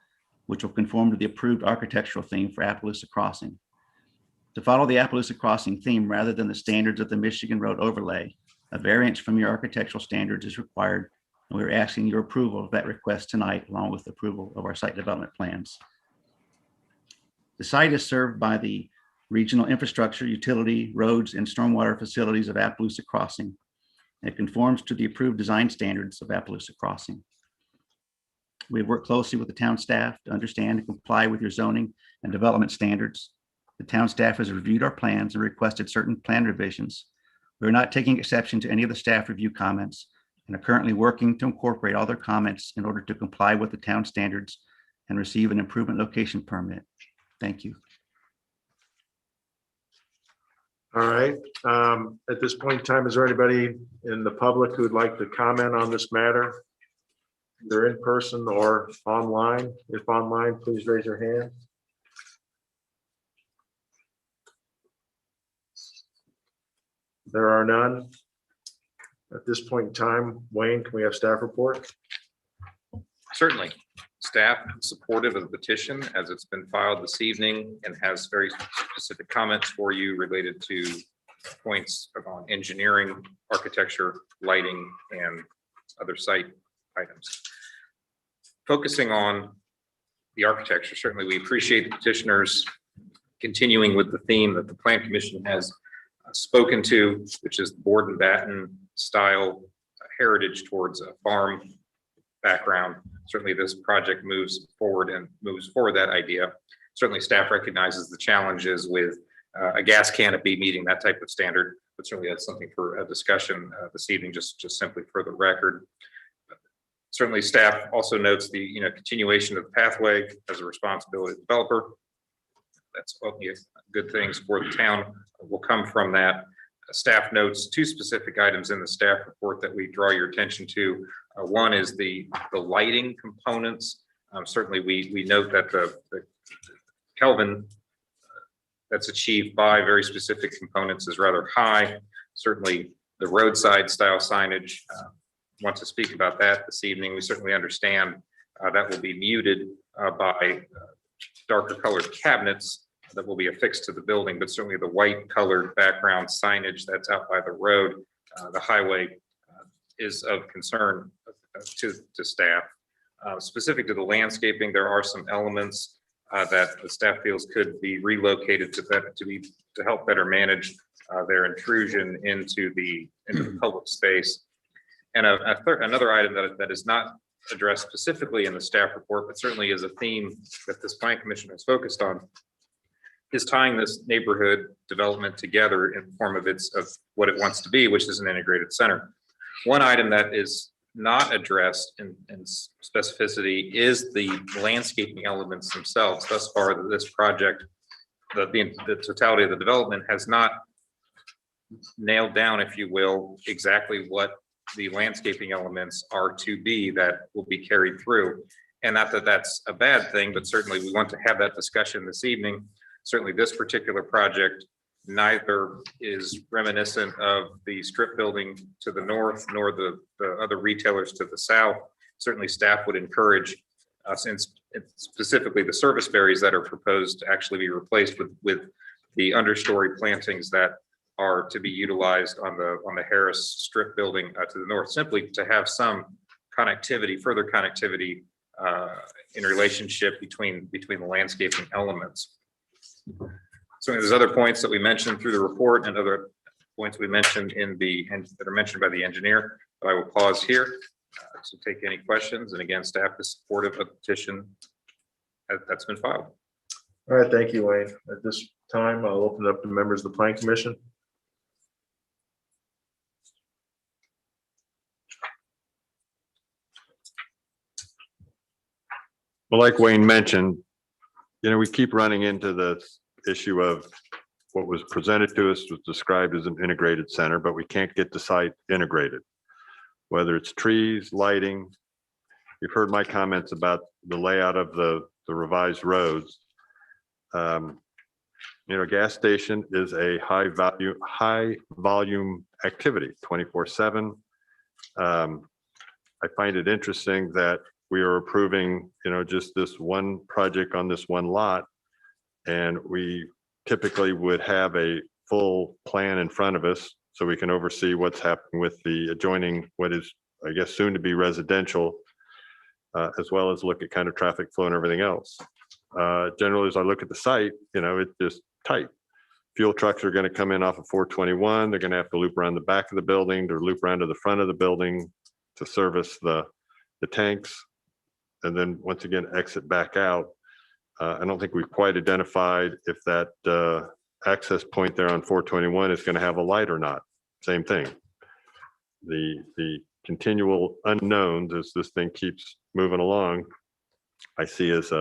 Speaker 13: which will conform to the approved architectural theme for Appaloosa Crossing. To follow the Appaloosa Crossing theme rather than the standards of the Michigan Road overlay, a variance from your architectural standards is required, and we're asking your approval of that request tonight, along with approval of our site development plans. The site is served by the regional infrastructure, utility, roads, and stormwater facilities of Appaloosa Crossing. And it conforms to the approved design standards of Appaloosa Crossing. We have worked closely with the town staff to understand and comply with your zoning and development standards. The town staff has reviewed our plans and requested certain plan revisions. We are not taking exception to any of the staff review comments and are currently working to incorporate all their comments in order to comply with the town standards and receive an improvement location permit. Thank you.
Speaker 1: All right. At this point in time, is there anybody in the public who would like to comment on this matter? Either in person or online? If online, please raise your hand. There are none. At this point in time, Wayne, can we have staff report?
Speaker 2: Certainly. Staff is supportive of the petition as it's been filed this evening and has very specific comments for you related to points on engineering, architecture, lighting, and other site items. Focusing on the architecture, certainly we appreciate the petitioners continuing with the theme that the Plan Commission has spoken to, which is the board and batten style heritage towards a farm background. Certainly this project moves forward that idea. Certainly staff recognizes the challenges with a gas canopy meeting that type of standard, but certainly that's something for a discussion this evening, just simply for the record. Certainly staff also notes the continuation of the pathway as a responsibility of the developer. That's only good things for the town will come from that. Staff notes two specific items in the staff report that we draw your attention to. One is the lighting components. Certainly we note that the Kelvin that's achieved by very specific components is rather high. Certainly the roadside style signage. Want to speak about that this evening. We certainly understand that will be muted by darker colored cabinets that will be affixed to the building, but certainly the white colored background signage that's out by the road, the highway is of concern to staff. Specific to the landscaping, there are some elements that the staff feels could be relocated to help better manage their intrusion into the public space. And another item that is not addressed specifically in the staff report, but certainly is a theme that this planning commission has focused on, is tying this neighborhood development together in the form of what it wants to be, which is an integrated center. One item that is not addressed in specificity is the landscaping elements themselves. Thus far, this project, the totality of the development has not nailed down, if you will, exactly what the landscaping elements are to be that will be carried through. And not that that's a bad thing, but certainly we want to have that discussion this evening. Certainly this particular project neither is reminiscent of the strip building to the north nor the other retailers to the south. Certainly staff would encourage since specifically the service berries that are proposed to actually be replaced with the understory plantings that are to be utilized on the Harris strip building to the north, simply to have some connectivity, further connectivity in relationship between the landscaping elements. So there's other points that we mentioned through the report and other points we mentioned that are mentioned by the engineer, but I will pause here to take any questions. And again, staff is supportive of the petition that's been filed.
Speaker 1: All right, thank you, Wayne. At this time, I'll open it up to members of the planning commission.
Speaker 7: Well, like Wayne mentioned, we keep running into the issue of what was presented to us was described as an integrated center, but we can't get the site integrated. Whether it's trees, lighting, you've heard my comments about the layout of the revised roads. A gas station is a high volume activity, 24/7. I find it interesting that we are approving, just this one project on this one lot. And we typically would have a full plan in front of us so we can oversee what's happening with the adjoining, what is, I guess, soon to be residential, as well as look at kind of traffic flow and everything else. Generally, as I look at the site, it's just tight. Fuel trucks are going to come in off of 421. They're going to have to loop around the back of the building to loop around to the front of the building to service the tanks. And then once again, exit back out. I don't think we've quite identified if that access point there on 421 is going to have a light or not. Same thing. The continual unknowns as this thing keeps moving along, I see as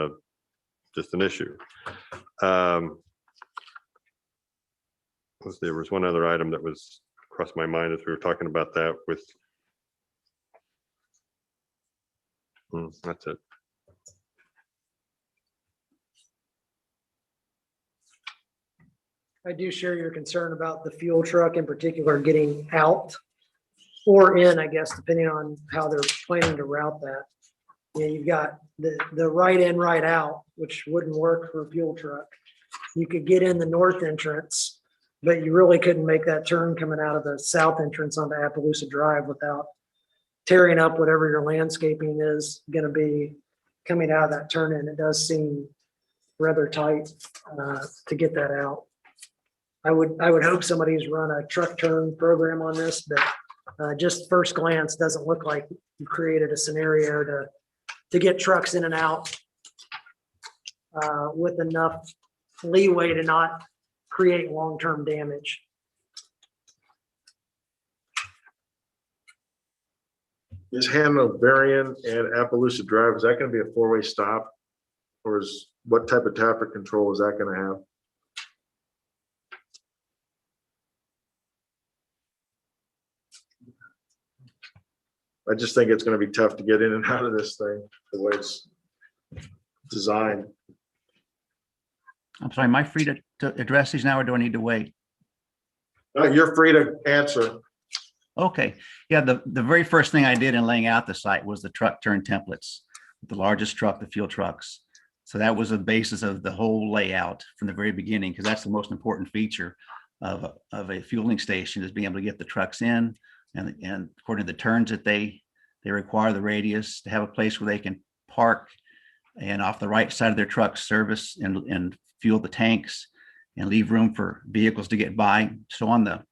Speaker 7: just an issue. There was one other item that was crossed my mind as we were talking about that with. That's it.
Speaker 4: I do share your concern about the fuel truck in particular getting out or in, I guess, depending on how they're planning to route that. You've got the right in, right out, which wouldn't work for a fuel truck. You could get in the north entrance, but you really couldn't make that turn coming out of the south entrance onto Appaloosa Drive without tearing up whatever your landscaping is going to be coming out of that turn in. It does seem rather tight to get that out. I would hope somebody's run a truck turn program on this, but just first glance doesn't look like you created a scenario to get trucks in and out with enough leeway to not create long-term damage.
Speaker 1: Is Hanoverian and Appaloosa Drive, is that going to be a four-way stop? Or what type of traffic control is that going to have? I just think it's going to be tough to get in and out of this thing, the way it's designed.
Speaker 13: I'm sorry, am I free to address these now or do I need to wait?
Speaker 1: You're free to answer.
Speaker 13: Okay, yeah, the very first thing I did in laying out the site was the truck turn templates, the largest truck, the fuel trucks. So that was the basis of the whole layout from the very beginning, because that's the most important feature of a fueling station, is being able to get the trucks in, and according to the turns that they require, the radius, to have a place where they can park and off the right side of their truck service and fuel the tanks and leave room for vehicles to get by. So on the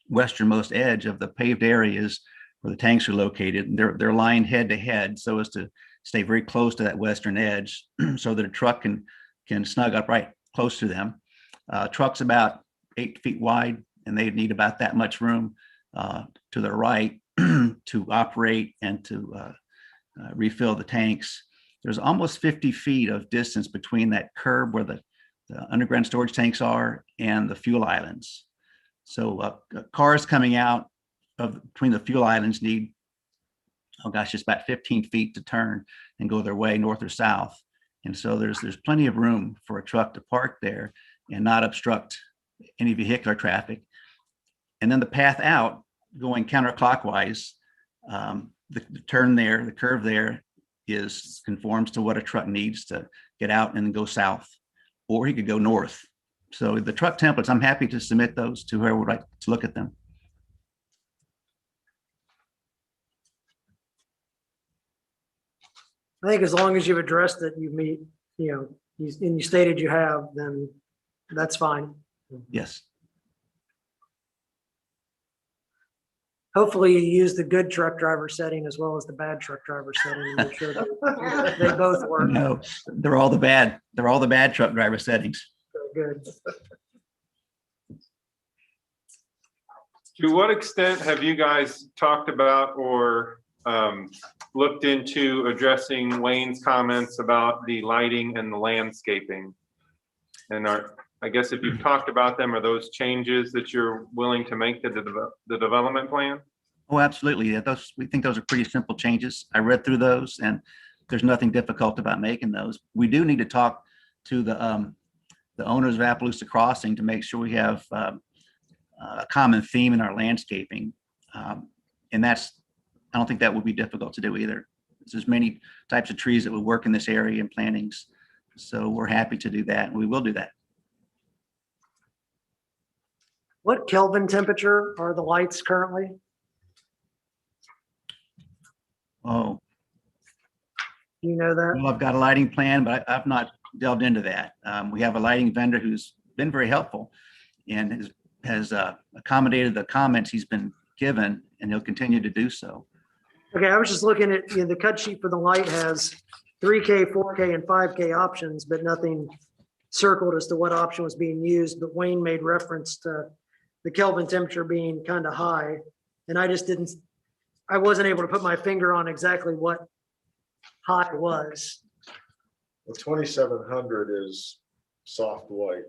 Speaker 13: westernmost edge of the paved areas where the tanks are located, and they're lined head to head so as to stay very close to that western edge so that a truck can snug up right close to them. Truck's about 8 feet wide, and they need about that much room to their right to operate and to refill the tanks. There's almost 50 feet of distance between that curb where the underground storage tanks are and the fuel islands. So cars coming out of between the fuel islands need, oh gosh, it's about 15 feet to turn and go their way north or south. And so there's plenty of room for a truck to park there and not obstruct any vehicular traffic. And then the path out going counterclockwise, the turn there, the curve there conforms to what a truck needs to get out and go south, or he could go north. So the truck templates, I'm happy to submit those to whoever would like to look at them.
Speaker 4: I think as long as you've addressed it, you meet, and you stated you have, then that's fine.
Speaker 13: Yes.
Speaker 4: Hopefully you use the good truck driver setting as well as the bad truck driver setting and make sure that they both work.
Speaker 13: No, they're all the bad truck driver settings.
Speaker 4: Good.
Speaker 11: To what extent have you guys talked about or looked into addressing Wayne's comments about the lighting and the landscaping? And I guess if you've talked about them, are those changes that you're willing to make to the development plan?
Speaker 13: Oh, absolutely. Yeah, we think those are pretty simple changes. I read through those, and there's nothing difficult about making those. We do need to talk to the owners of Appaloosa Crossing to make sure we have a common theme in our landscaping. And I don't think that would be difficult to do either. There's many types of trees that would work in this area and plantings. So we're happy to do that, and we will do that.
Speaker 4: What Kelvin temperature are the lights currently?
Speaker 13: Oh,
Speaker 4: Do you know that?
Speaker 13: well, I've got a lighting plan, but I've not delved into that. We have a lighting vendor who's been very helpful and has accommodated the comments he's been given, and he'll continue to do so.
Speaker 4: Okay, I was just looking at, the cut sheet for the light has 3K, 4K, and 5K options, but nothing circled as to what option was being used. But Wayne made reference to the Kelvin temperature being kind of high, and I wasn't able to put my finger on exactly what high was.
Speaker 1: The 2700 is soft white.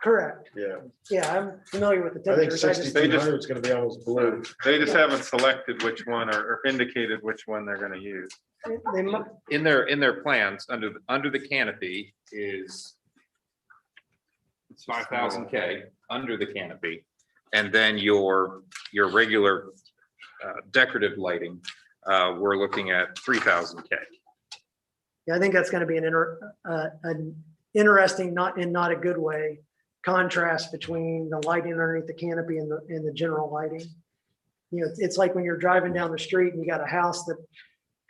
Speaker 4: Correct.
Speaker 1: Yeah.
Speaker 4: Yeah, I'm familiar with the
Speaker 1: I think
Speaker 4: temperatures.
Speaker 1: 6200 is going to be almost blue.
Speaker 11: They just haven't selected which one or indicated which one they're going to use.
Speaker 4: They mu-
Speaker 2: In their plans, under the canopy is 5,000 K under the canopy. And then your regular decorative lighting, we're looking at 3,000 K.
Speaker 4: Yeah, I think that's going to be an interesting, not a good way, contrast between the lighting underneath the canopy and the general lighting. It's like when you're driving down the street and you got a house that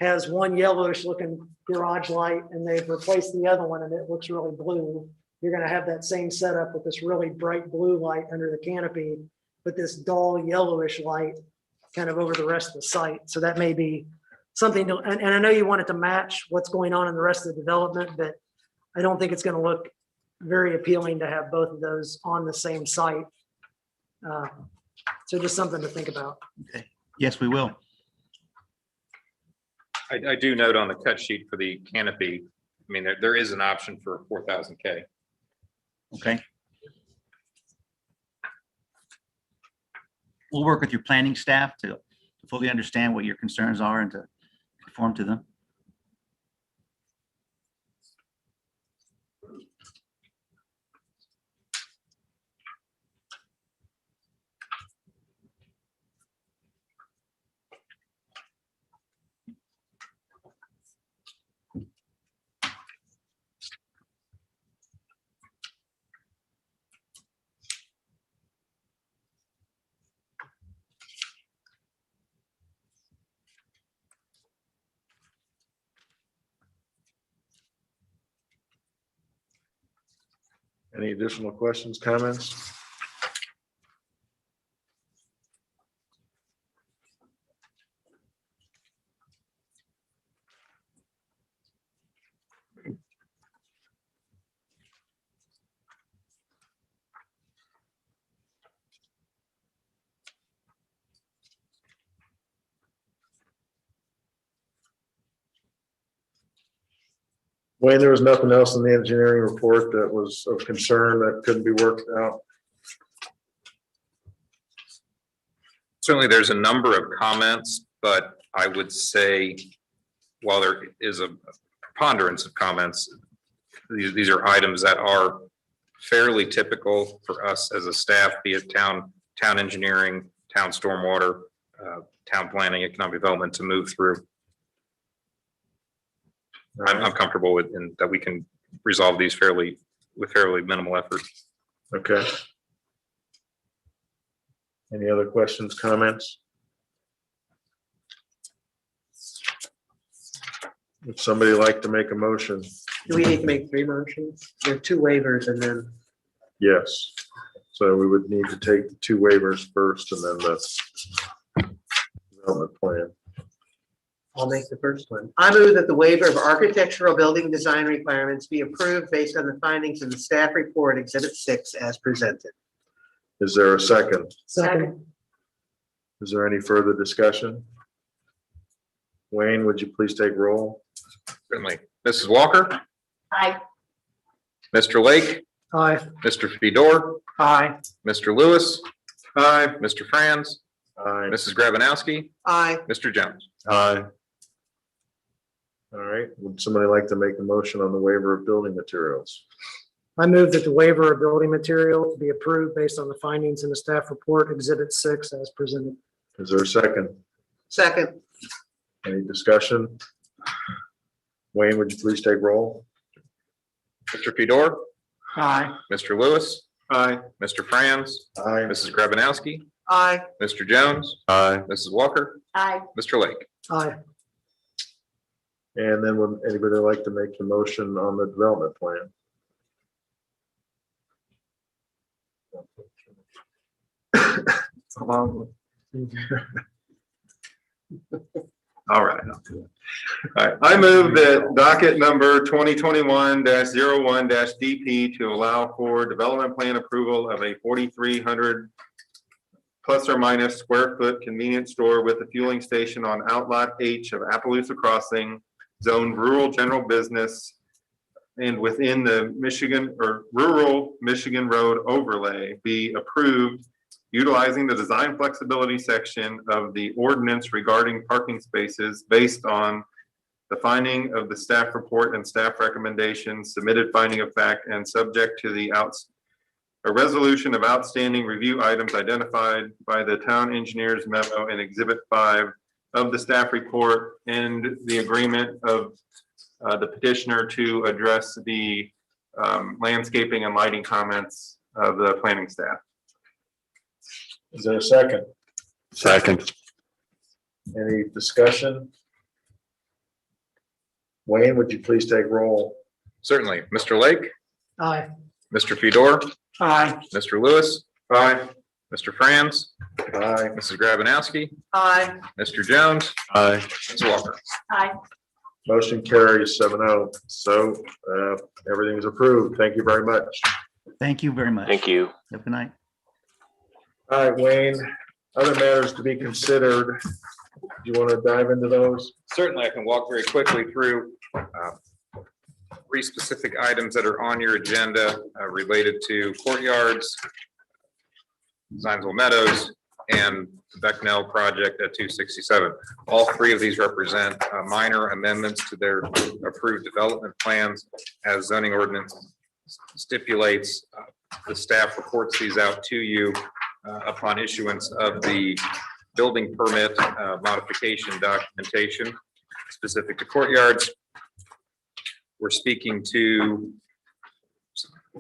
Speaker 4: has one yellowish looking garage light and they've replaced the other one and it looks really blue. You're going to have that same setup with this really bright blue light under the canopy, but this dull yellowish light kind of over the rest of the site. So that may be something and I know you want it to match what's going on in the rest of the development, but I don't think it's going to look very appealing to have both of those on the same site. So just something to think about.
Speaker 13: Okay. Yes, we will.
Speaker 2: I do note on the cut sheet for the canopy, I mean, there is an option for 4,000 K.
Speaker 13: Okay. We'll work with your planning staff to fully understand what your concerns are and to conform to them.
Speaker 1: Any additional questions, comments? Wayne, there was nothing else in the engineering report that was of concern that couldn't be worked out?
Speaker 2: Certainly, there's a number of comments, but I would say while there is a preponderance of comments, these are items that are fairly typical for us as a staff, be it town engineering, town stormwater, town planning, economic development to move through. I'm comfortable with that we can resolve these with fairly minimal effort.
Speaker 1: Okay. Any other questions, comments? Would somebody like to make a motion?
Speaker 6: Do we need to make 3 motions? There are 2 waivers and then,
Speaker 1: Yes. So we would need to take the 2 waivers first and then the development plan.
Speaker 6: I'll make the first one. I move that the waiver of architectural building design requirements be approved based on the findings in the staff report Exhibit 6 as presented.
Speaker 1: Is there a second?
Speaker 4: Second.
Speaker 1: Is there any further discussion? Wayne, would you please take roll?
Speaker 2: Certainly. Mrs. Walker,
Speaker 14: Aye.
Speaker 2: Mr. Lake,
Speaker 4: Aye.
Speaker 2: Mr. Fedor,
Speaker 3: Aye.
Speaker 2: Mr. Lewis. Aye. Mr. Franz,
Speaker 1: Aye.
Speaker 2: Mrs. Grabanowski,
Speaker 6: Aye.
Speaker 2: Mr. Jones.
Speaker 7: Aye.
Speaker 1: All right. Would somebody like to make a motion on the waiver of building materials?
Speaker 4: I move that the waiver of building material be approved based on the findings in the staff report Exhibit 6 as presented.
Speaker 1: Is there a second?
Speaker 6: Second.
Speaker 1: Any discussion? Wayne, would you please take roll?
Speaker 2: Mr. Fedor,
Speaker 3: Aye.
Speaker 2: Mr. Lewis,
Speaker 1: Aye.
Speaker 2: Mr. Franz,
Speaker 1: Aye.
Speaker 2: Mrs. Grabanowski,
Speaker 6: Aye.
Speaker 2: Mr. Jones,
Speaker 7: Aye.
Speaker 2: Mrs. Walker,
Speaker 14: Aye.
Speaker 2: Mr. Lake.
Speaker 4: Aye.
Speaker 1: And then would anybody like to make the motion on the development plan?
Speaker 3: It's a long one.
Speaker 11: All right. I'll do it. All right. I move that docket number 2021-01 DP to allow for development plan approval of a 4,300 plus or minus square foot convenience store with a fueling station on Outlot H of Appaloosa Crossing, zone rural general business, and within the Michigan or rural Michigan Road overlay be approved utilizing the design flexibility section of the ordinance regarding parking spaces based on the finding of the staff report and staff recommendations, submitted finding of fact, and subject to a resolution of outstanding review items identified by the town engineer's memo in Exhibit 5 of the staff report and the agreement of the petitioner to address the landscaping and lighting comments of the planning staff.
Speaker 1: Is there a second?
Speaker 7: Second.
Speaker 1: Any discussion? Wayne, would you please take roll?
Speaker 2: Certainly. Mr. Lake,
Speaker 4: Aye.
Speaker 2: Mr. Fedor,
Speaker 3: Aye.
Speaker 2: Mr. Lewis. Aye. Mr. Franz,
Speaker 1: Aye.
Speaker 2: Mrs. Grabanowski,
Speaker 6: Aye.
Speaker 2: Mr. Jones,
Speaker 7: Aye.
Speaker 2: Mrs. Walker.
Speaker 14: Aye.
Speaker 1: Motion carries 7-0. So everything is approved. Thank you very much.
Speaker 13: Thank you very much.
Speaker 12: you.
Speaker 13: Have a good night.
Speaker 1: All right, Wayne, other matters to be considered. Do you want to dive into those?
Speaker 2: Certainly, I can walk very quickly through 3 specific items that are on your agenda related to courtyards, Zionsville Meadows, and the Becknell project at 267. All 3 of these represent minor amendments to their approved development plans as zoning ordinance stipulates. The staff reports these out to you upon issuance of the building permit modification documentation specific to courtyards. We're speaking to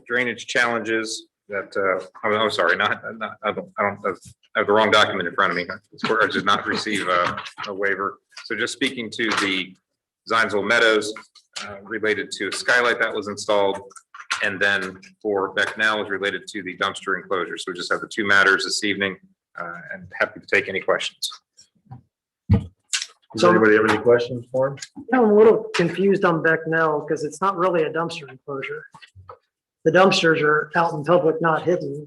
Speaker 2: drainage challenges that, I'm sorry, I have the wrong document in front of me. Courtyards did not receive a waiver. So just speaking to the Zionsville Meadows related to a skylight that was installed, And then for Becknell is related to the dumpster enclosure. So we just have the two matters this evening, and happy to take any questions.
Speaker 1: Does anybody have any questions for him?
Speaker 4: I'm a little confused on Becknell because it's not really a dumpster enclosure. The dumpsters are out in public, not hidden.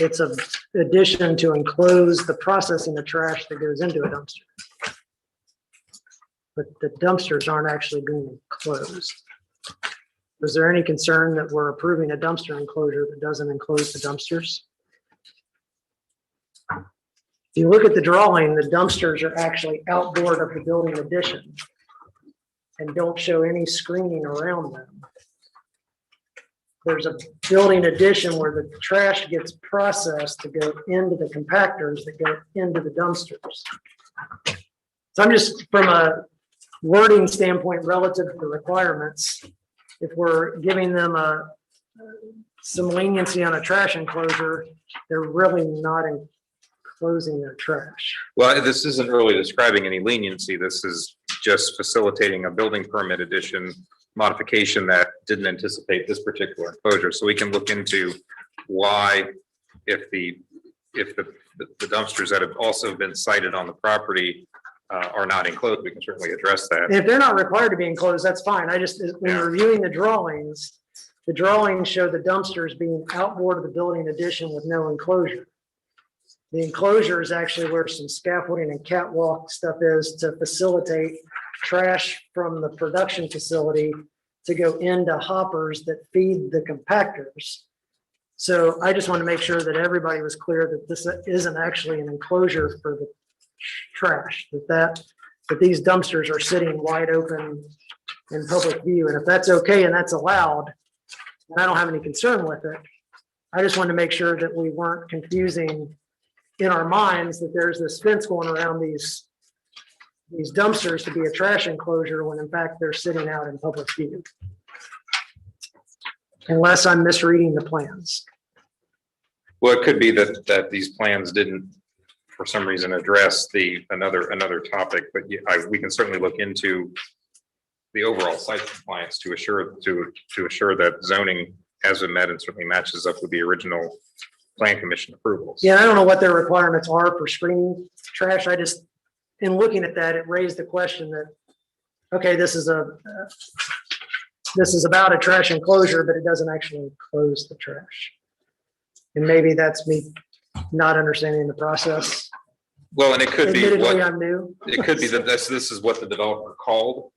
Speaker 4: It's an addition to enclose the processing of trash that goes into a dumpster. But the dumpsters aren't actually being enclosed. Was there any concern that we're approving a dumpster enclosure that doesn't enclose the dumpsters? If you look at the drawing, the dumpsters are actually outboard of the building addition and don't show any screening around them. There's a building addition where the trash gets processed to go into the compactors that go into the dumpsters. So I'm just, from a wording standpoint relative to the requirements, if we're giving them some leniency on a trash enclosure, they're really not enclosing their trash.
Speaker 2: Well, this isn't really describing any leniency. This is just facilitating a building permit addition modification that didn't anticipate this particular enclosure. So we can look into why, if the dumpsters that have also been cited on the property are not enclosed, we can certainly address that.
Speaker 4: If they're not required to be enclosed, that's fine. I just, when reviewing the drawings show the dumpsters being outboard of the building addition with no enclosure. The enclosure is actually where some scaffolding and catwalk stuff is to facilitate trash from the production facility to go into hoppers that feed the compactors. So I just want to make sure that everybody was clear that this isn't actually an enclosure for the trash, that these dumpsters are sitting wide open in public view. And if that's okay and that's allowed, and I don't have any concern with it, I just wanted to make sure that we weren't confusing in our minds that there's this fence going around these dumpsters to be a trash enclosure when in fact they're sitting out in public view. Unless I'm misreading the plans.
Speaker 2: Well, it could be that these plans didn't, for some reason, address another topic, but we can certainly look into the overall site compliance to assure that zoning has been met and certainly matches up with the original plan commission approvals.
Speaker 4: Yeah, I don't know what their requirements are for screening trash. I just, in looking at that, it raised the question that, okay, this is about a trash enclosure, but it doesn't actually enclose the trash. And maybe that's me not understanding the process.
Speaker 2: Well, and it could be
Speaker 4: Admittedly, I'm new.
Speaker 2: it could be that this is what the developer called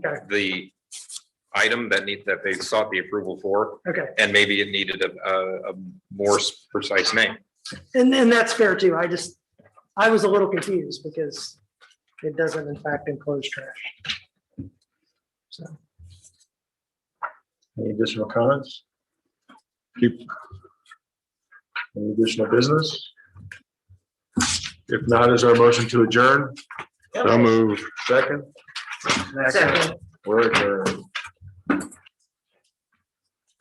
Speaker 4: Okay.
Speaker 2: the item that they sought the approval for,
Speaker 4: Okay.
Speaker 2: and maybe it needed a more precise name.
Speaker 4: And that's fair too. I was a little confused because it doesn't in fact enclose trash. So.
Speaker 1: Any additional comments? Any additional business? If not, is our motion to adjourn?
Speaker 7: So move.
Speaker 1: Second?
Speaker 6: Second.
Speaker 1: We're adjourned.